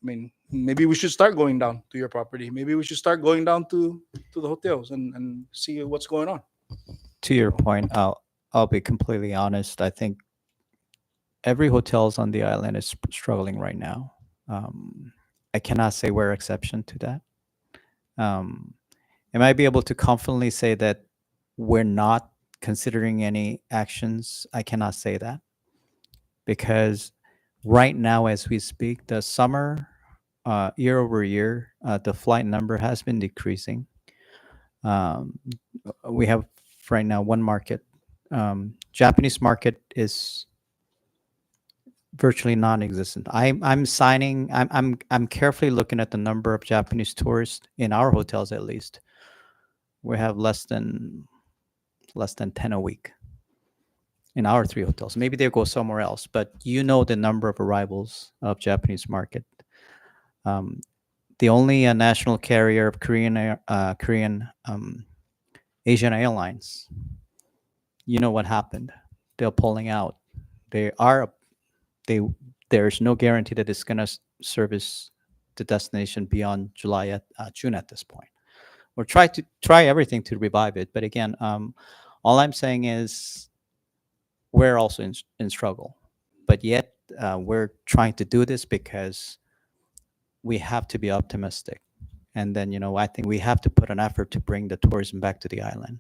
mean, maybe we should start going down to your property. Maybe we should start going down to the hotels and see what's going on. To your point, I'll be completely honest. I think every hotels on the island is struggling right now. I cannot say we're exception to that. I might be able to confidently say that we're not considering any actions, I cannot say that, because right now as we speak, the summer year over year, the flight number has been decreasing. Um, we have right now one market. Japanese market is virtually non-existent. I'm carefully looking at the number of Japanese tourists in our hotels. At least we have less than 10 a week in our 3 hotels. Maybe they go somewhere else, but the number of arrivals of Japanese market. The only national carrier of Korean Asian Airlines, what happened? They're pulling out. There's no guarantee that it's going to service the destination beyond June at this point. We're try everything to revive it, but again, all I'm saying is we're also in struggle, but yet we're trying to do this because we have to be optimistic, and then I think we have to put an effort to bring the tourism back to the island.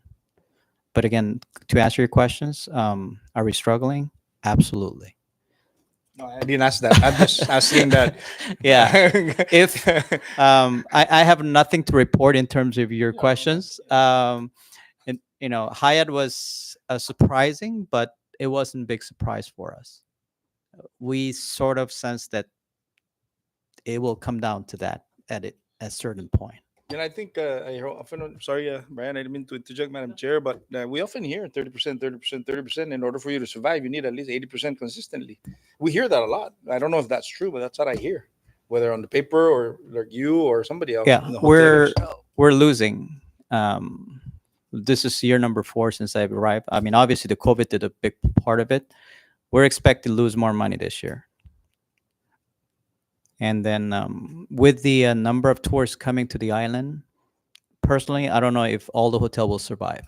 But again, to answer your questions, are we struggling? Absolutely. No, I didn't ask that. I'm just asking that. Yeah. If I have nothing to report in terms of your questions. And Hyatt was surprising, but it wasn't a big surprise for us. We sort of sense that it will come down to that at a certain point. And I think sorry, Brian, I didn't mean to interject, Madam Chair, but we often hear 30%, 30%, 30%. In order for you to survive, you need at least 80% consistently. We hear that a lot. I don't know if that's true, but that's what I hear, whether on the paper or like you or somebody else. Yeah, we're losing. This is year number 4 since I've arrived. I mean, obviously the COVID did a big part of it. We're expected to lose more money this year. And then with the number of tourists coming to the island, personally, I don't know if all the hotel will survive.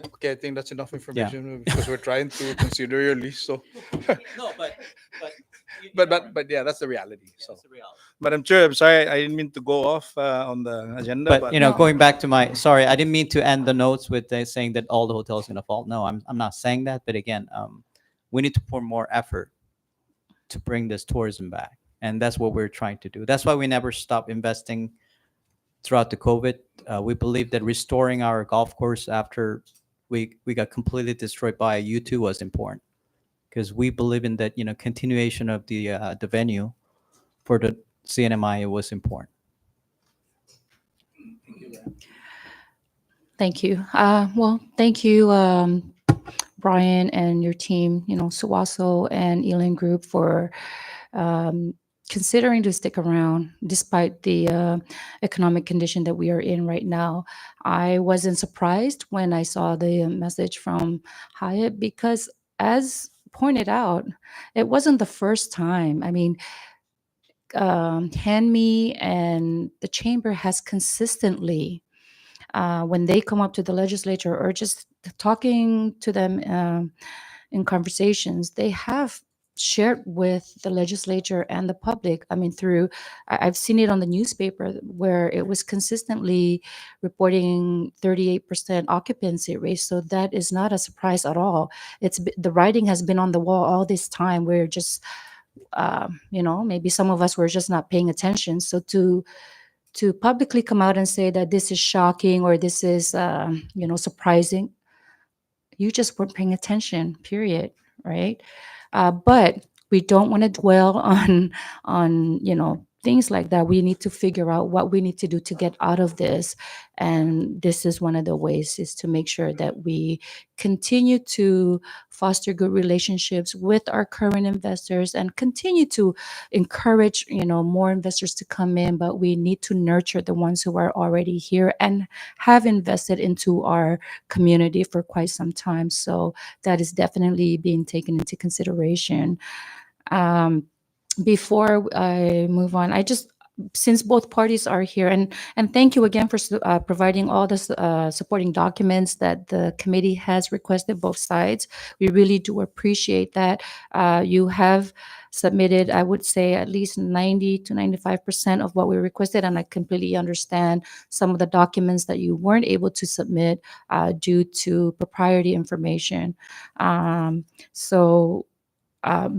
Okay, I think that's enough information because we're trying to consider your lease. So No, but yeah, that's the reality. So, Madam Chair, I'm sorry, I didn't mean to go off on the agenda. But going back to I didn't mean to end the notes with saying that all the hotels are going to fall. No, I'm not saying that. But again, we need to put more effort to bring this tourism back. And that's what we're trying to do. That's why we never stop investing throughout the COVID. We believe that restoring our golf course after we got completely destroyed by U2 was important, because we believe in that, continuation of the venue for the CNMI was important. Thank you. Well, thank you, Brian and your team, Suwaso and Elan Group for considering to stick around despite the economic condition that we are in right now. I wasn't surprised when I saw the message from Hyatt because, as pointed out, it wasn't the first time. I mean, Hanmi and the chamber has consistently, when they come up to the legislature or just talking to them in conversations, they have shared with the legislature and the public. I mean, I've seen it on the newspaper where it was consistently reporting 38% occupancy rate. So that is not a surprise at all. The writing has been on the wall all this time. We're just, maybe some of us were just not paying attention. So to publicly come out and say that this is shocking or this is, surprising, you just weren't paying attention, period, right? But we don't want to dwell on things like that. We need to figure out what we need to do to get out of this. And this is one of the ways, is to make sure that we continue to foster good relationships with our current investors and continue to encourage, more investors to come in. But we need to nurture the ones who are already here and have invested into our community for quite some time. So that is definitely being taken into consideration. Before I move on, since both parties are here, and thank you again for providing all the supporting documents that the committee has requested, both sides. We really do appreciate that. You have submitted, I would say, at least 90 to 95% of what we requested, and I completely understand some of the documents that you weren't able to submit due to proprietary information. So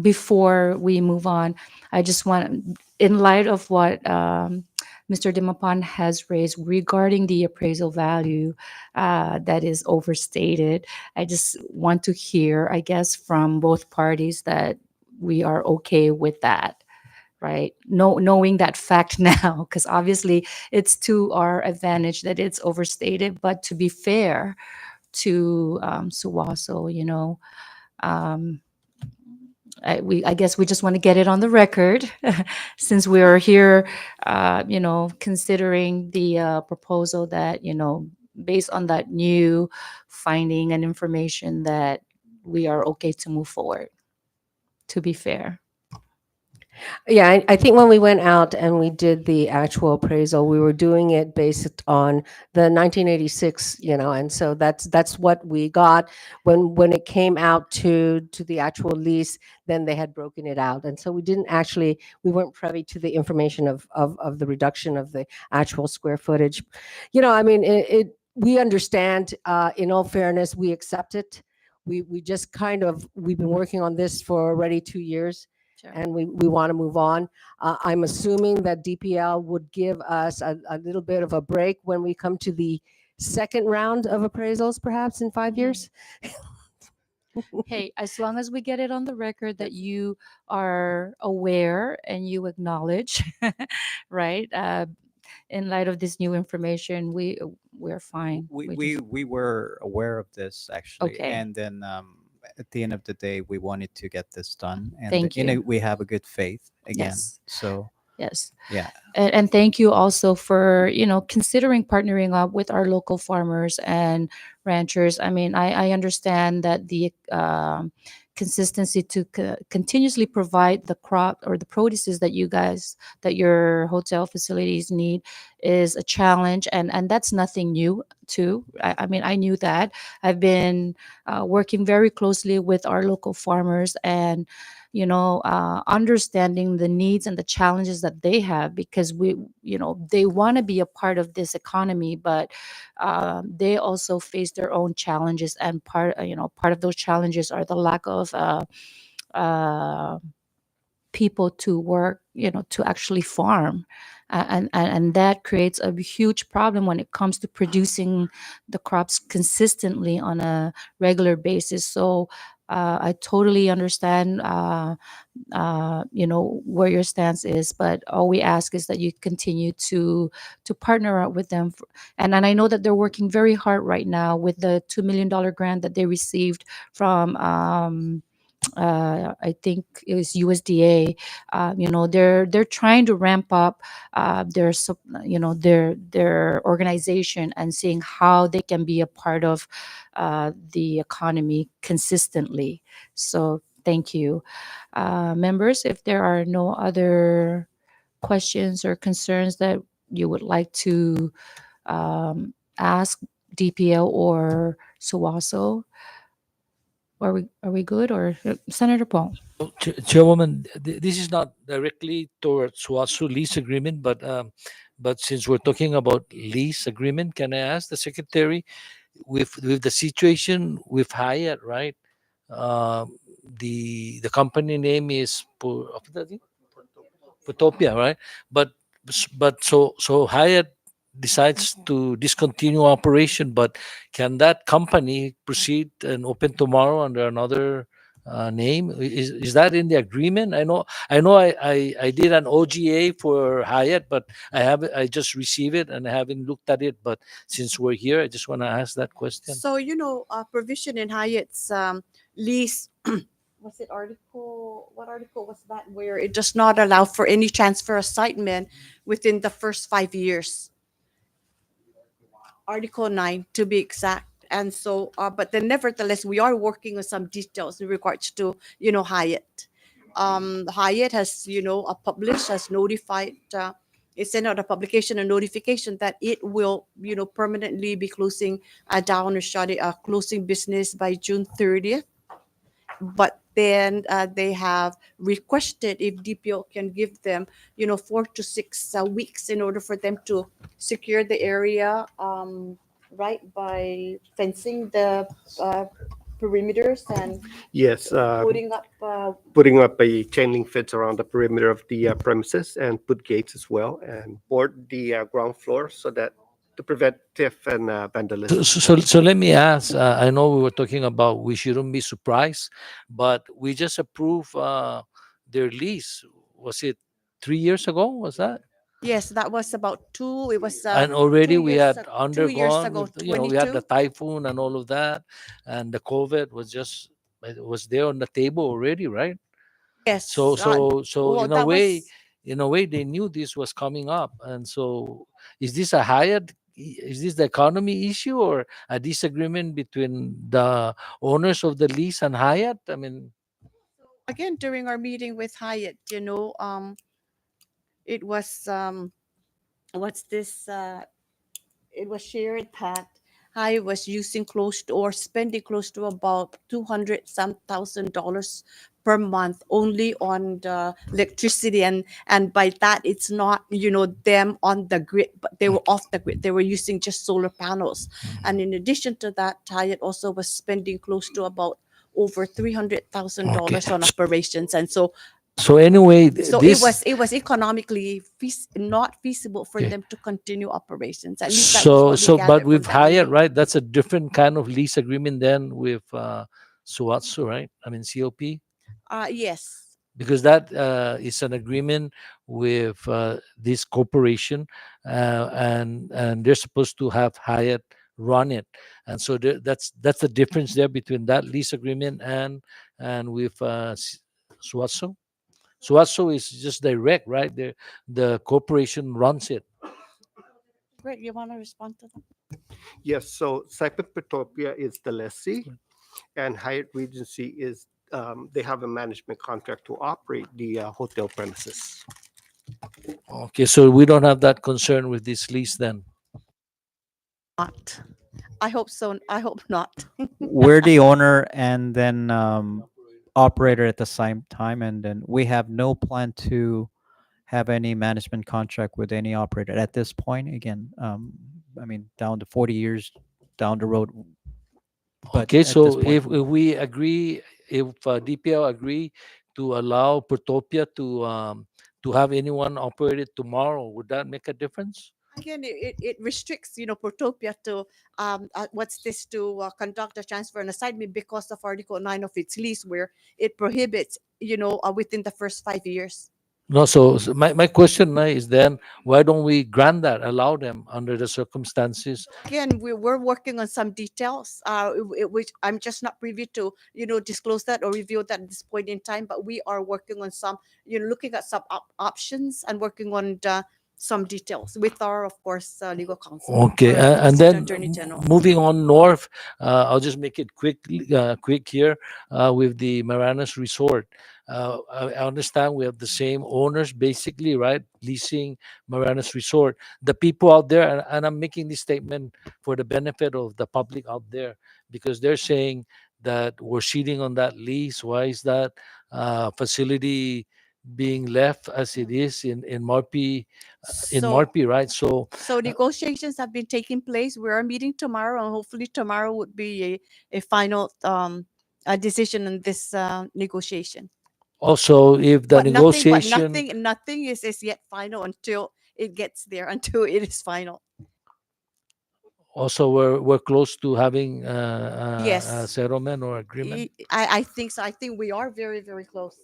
before we move on, I just want, in light of what Mr. Dimapan has raised regarding the appraisal value that is overstated, I just want to hear, I guess, from both parties that we are okay with that, right? Knowing that fact now, because obviously it's to our advantage that it's overstated, but to be fair to Suwaso, um, I guess we just want to get it on the record since we are here, considering the proposal that, based on that new finding and information, that we are okay to move forward, to be fair. Yeah, I think when we went out and we did the actual appraisal, we were doing it based on the 1986, and so that's what we got. When it came out to the actual lease, then they had broken it out, and so we weren't privy to the information of the reduction of the actual square footage. I mean, we understand. In all fairness, we accept it. We just we've been working on this for already 2 years, Sure. and we want to move on. I'm assuming that DPL would give us a little bit of a break when we come to the second round of appraisals, perhaps in 5 years. Hey, as long as we get it on the record that you are aware and you acknowledge, right? In light of this new information, we're fine. We were aware of this actually, Okay. and then at the end of the day, we wanted to get this done, and Thank you. we have a good faith again. Yes. So Yes. yeah, And thank you also for, considering partnering up with our local farmers and ranchers. I mean, I understand that the consistency to continuously provide the crop or the produces that that your hotel facilities need is a challenge. And that's nothing new too. I mean, I knew that. I've been working very closely with our local farmers and understanding the needs and the challenges that they have, because they want to be a part of this economy, but they also face their own challenges, and part of those challenges are the lack of uh, people to work, to actually farm. And that creates a huge problem when it comes to producing the crops consistently on a regular basis. So I totally understand, where your stance is, but all we ask is that you continue to partner up with them. And I know that they're working very hard right now with the $2 million grant that they received from. I think it was USDA. They're trying to ramp up their organization and seeing how they can be a part of the economy consistently. So thank you, members. If there are no other questions or concerns that you would like to ask DPL or Suwaso, are we good? Or Senator Paul? Chairwoman, this is not directly towards Suasu lease agreement, but since we're talking about lease agreement, can I ask the secretary, with the situation with Hyatt, right? The company name is Potopia, right? But Hyatt decides to discontinue operation, but can that company proceed and open tomorrow under another name? Is that in the agreement? I did an OGA for Hyatt, but I just received it and I haven't looked at it. But since we're here, I just want to ask that question. So, a provision in Hyatt's lease, was it what article was that, where it does not allow for any transfer assignment within the first 5 years? Article 9, to be exact. And so, but then nevertheless, we are working on some details in regards to, Hyatt. Hyatt has, published, has notified it sent out a publication, a notification that it will, permanently be closing down or shutting, closing business by June 30th. But then they have requested if DPO can give them, 4 to 6 weeks in order for them to secure the area, right, by fencing the perimeters and Yes, putting up a chain link fence around the perimeter of the premises and put gates as well and board the ground floor so that to prevent theft and vandalism. So let me ask. I know we were talking about we shouldn't be surprised, but we just approved their lease. Was it 3 years ago? Was that? Yes, that was about two. It was And already we had 2 years undergone, ago, we had the 22. typhoon and all of that, and the COVID was just it was there on the table already, right? Yes. So Well, that was in a way, they knew this was coming up, and so is this a Hyatt? Is this the economy issue or a disagreement between the owners of the lease and Hyatt? I mean, again during our meeting with Hyatt. It was what's this? It was shared that I was using close to or spending close to about 200 some $1,000 per month only on the electricity, and by that it's not them on the grid, but they were off the grid. They were using just solar panels, and in addition to that, Hyatt also was spending close to about over $300,000 on operations, and so anyway, so this it was economically not feasible for okay. them to continue operations. At least that was what we So gathered but from with that Hyatt, meeting. right? That's a different kind of lease agreement than with Suatsu, right? I mean COP. Yes. Because that is an agreement with this corporation, and they're supposed to have Hyatt run it, and so that's the difference there between that lease agreement and with Suaso. Suaso is just direct, right? The corporation runs it. Great. You want to respond to that? Yes, so Saipan Petopia is the lessee, and Hyatt Regency is they have a management contract to operate the hotel premises. Okay, so we don't have that concern with this lease then. Not. I hope so. I hope not. We're the owner and then operator at the same time, and then we have no plan to have any management contract with any operator at this point. Again, I mean, down to 40 years down the road. But Okay, at this so point, if we agree, if DPL agree to allow Protopia to have anyone operate it tomorrow, would that make a difference? Again, it restricts, Protopia to what's this to conduct a transfer and assignment because of Article 9 of its lease, where it prohibits, within the first 5 years. No, so my question now is then why don't we grant that, allow them under the circumstances? Again, we're working on some details, which I'm just not privy to, disclose that or reveal that at this point in time. But we are working on some, looking at some options and working on some details with our, of course, legal counsel. Okay, or and Assistant then Attorney General. moving on north, I'll just make it quick here with the Marianas Resort. I understand we have the same owners, basically, right? Leasing Marianas Resort. The people out there, and I'm making this statement for the benefit of the public out there, because they're saying that we're cheating on that lease. Why is that facility being left as it is in Marpi? In So, Marpi, right? so negotiations have been taking place. We are meeting tomorrow, and hopefully tomorrow would be a final a decision on this negotiation. Also, if the But negotiation, nothing is yet final until it gets there, until it is final. also we're close to having a Yes, settlement or agreement. I think so. I think we are very, very close.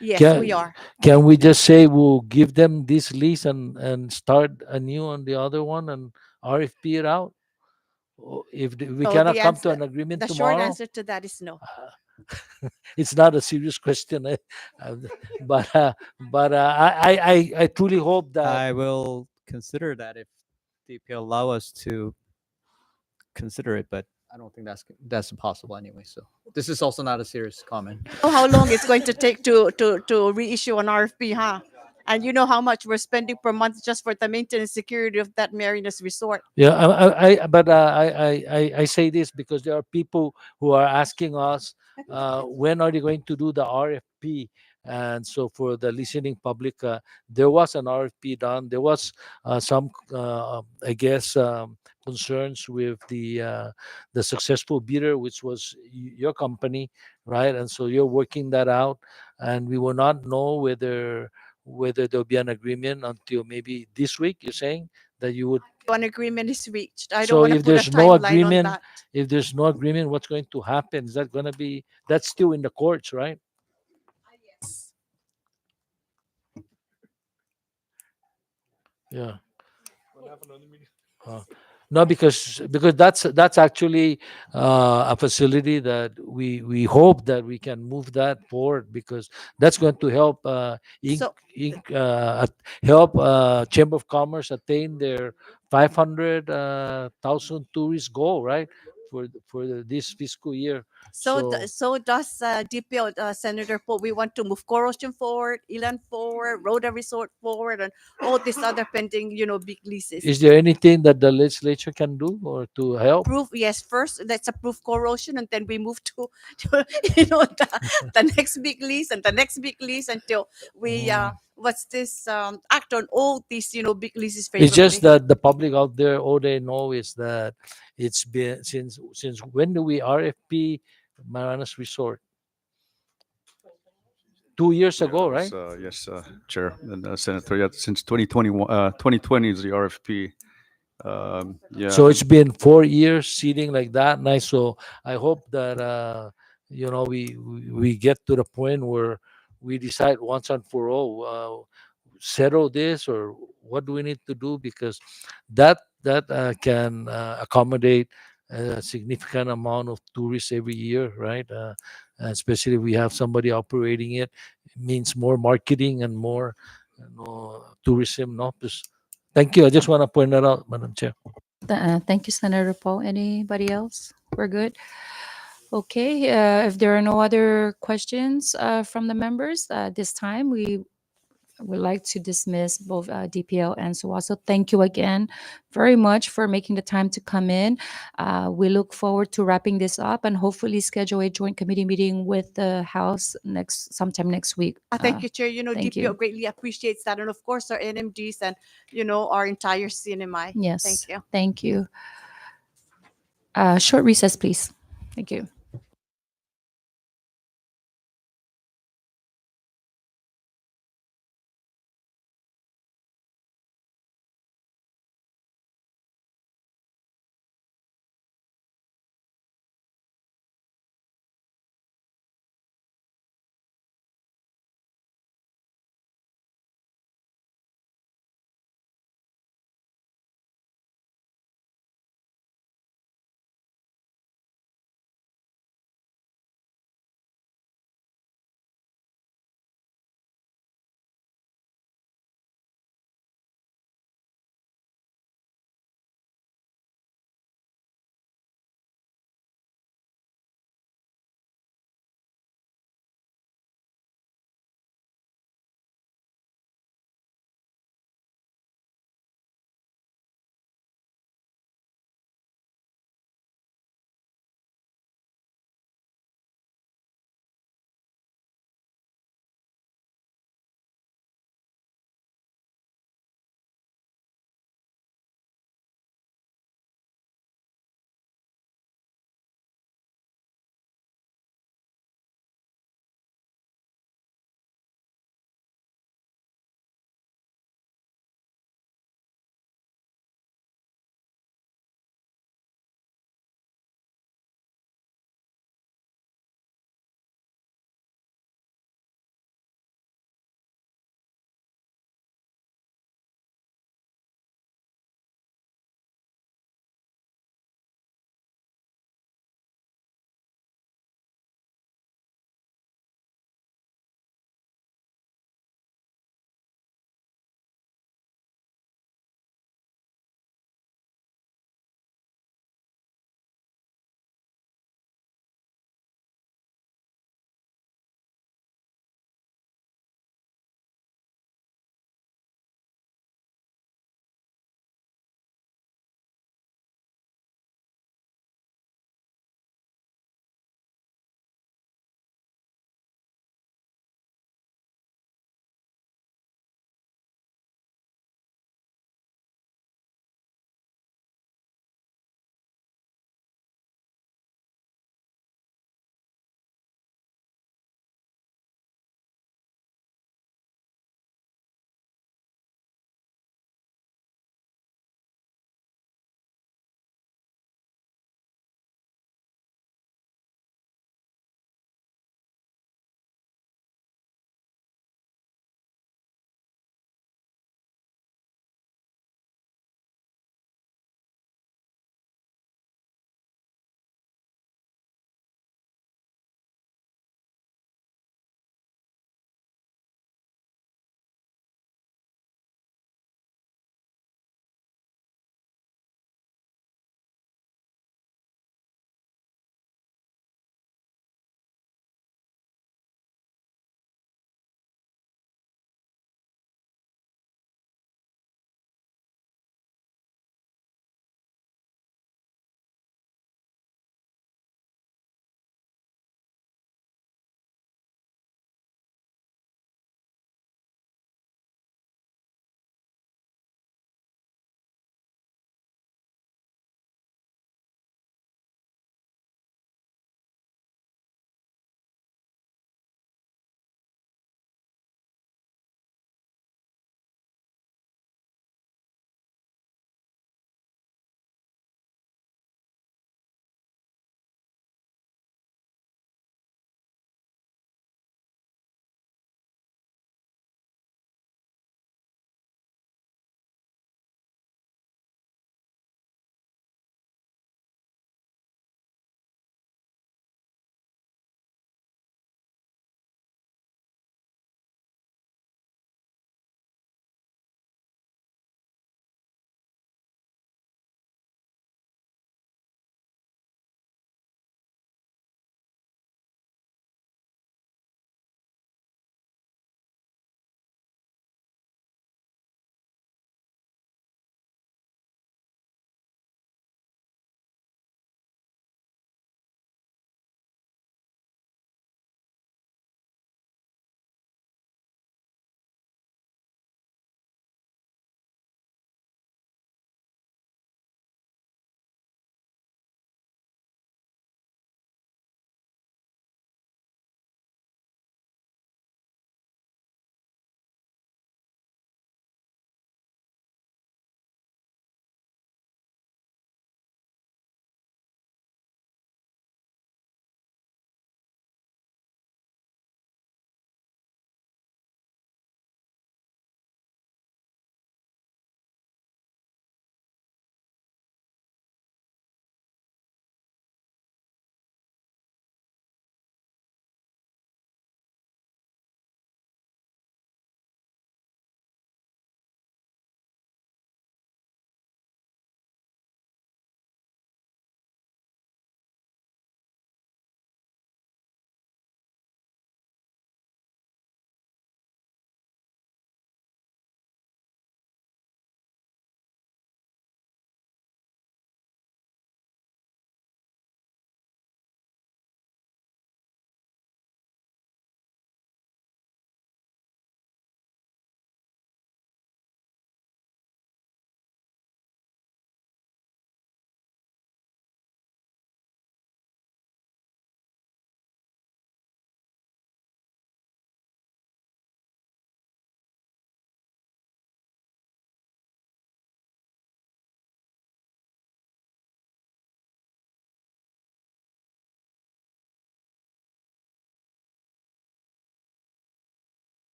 Yes, we Can are. can we just say we'll give them this lease and start anew on the other one and RFP it out? If we So cannot the come to answer, an agreement the short tomorrow, answer to that is no. it's not a serious question, uh, but I truly hope that I will consider that if DPL allow us to consider it, but I don't think that's possible anyway. So this is also not a serious comment. Know how long it's going to take to reissue an RFP, huh? And you know how much we're spending per month just for the maintenance security of that Marinas Resort. Yeah, but I say this because there are people who are asking us when are they going to do the RFP, and so for the listening public, there was an RFP done. There was some, I guess, concerns with the successful bidder, which was your company, right? And so you're working that out, and we will not know whether there'll be an agreement until maybe this week. You're saying that you would. An agreement is reached. I don't So want to if put a there's no timeline on agreement, that. if there's no agreement, what's going to happen? Is that going to be, that's still in the courts, right? Yes. Yeah. Uh, no, because that's actually a facility that we hope that we can move that forward, because that's going to help So help Chamber of Commerce attain their 500,000 tourist goal, right, for this fiscal year. So so does DPO, Senator Poe. We want to move Corrosion forward, Ilan forward, Rhoda Resort forward, and all these other pending, big leases. is there anything that the legislature can do or to help? Approve, yes, first let's approve Corrosion, and then we move to the next big lease and the next big lease until we what's this act on all these big leases favorably. It's just that the public out there, all they know is that it's been since when do we RFP Marinas Resort? 2 years ago, right? Yes, Chair and Senator. Yeah, since 2021, 2020 is the RFP. Yeah. So it's been 4 years sitting like that. Nice. So I hope that we get to the point where we decide once and for all, settle this, or what do we need to do, because that can accommodate a significant amount of tourists every year, right? And especially if we have somebody operating it, it means more marketing and more tourism. No, just thank you. I just want to point that out, Madam Chair. Thank you, Senator Paul. Anybody else? We're good. Okay, if there are no other questions from the members, this time we would like to dismiss both DPL and SUASO. Thank you again very much for making the time to come in. We look forward to wrapping this up and hopefully schedule a joint committee meeting with the House sometime next week. Thank you, Chair. thank DPO you. greatly appreciates that, and of course our NMDs and our entire CNMI. Yes. Thank you. Thank you. Short recess, please. Thank you.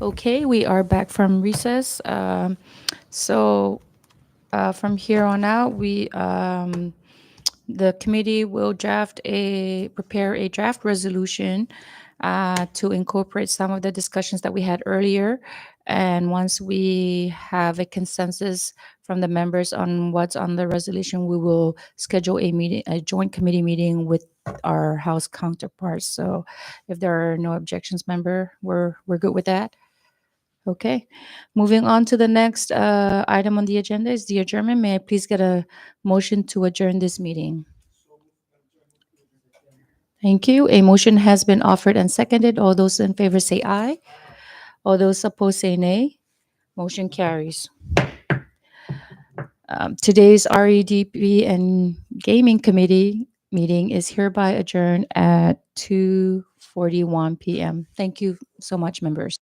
Okay, we are back from recess. So from here on out, the committee will prepare a draft resolution to incorporate some of the discussions that we had earlier. And once we have a consensus from the members on what's on the resolution, we will schedule a joint committee meeting with our House counterparts. So if there are no objections, member, we're good with that. Okay, moving on to the next item on the agenda is the adjournment. May I please get a motion to adjourn this meeting? Thank you. A motion has been offered and seconded. All those in favor say aye. All those opposed say nay. Motion carries. Today's REDP and Gaming Committee meeting is hereby adjourned at 2:41 p.m. Thank you so much, members.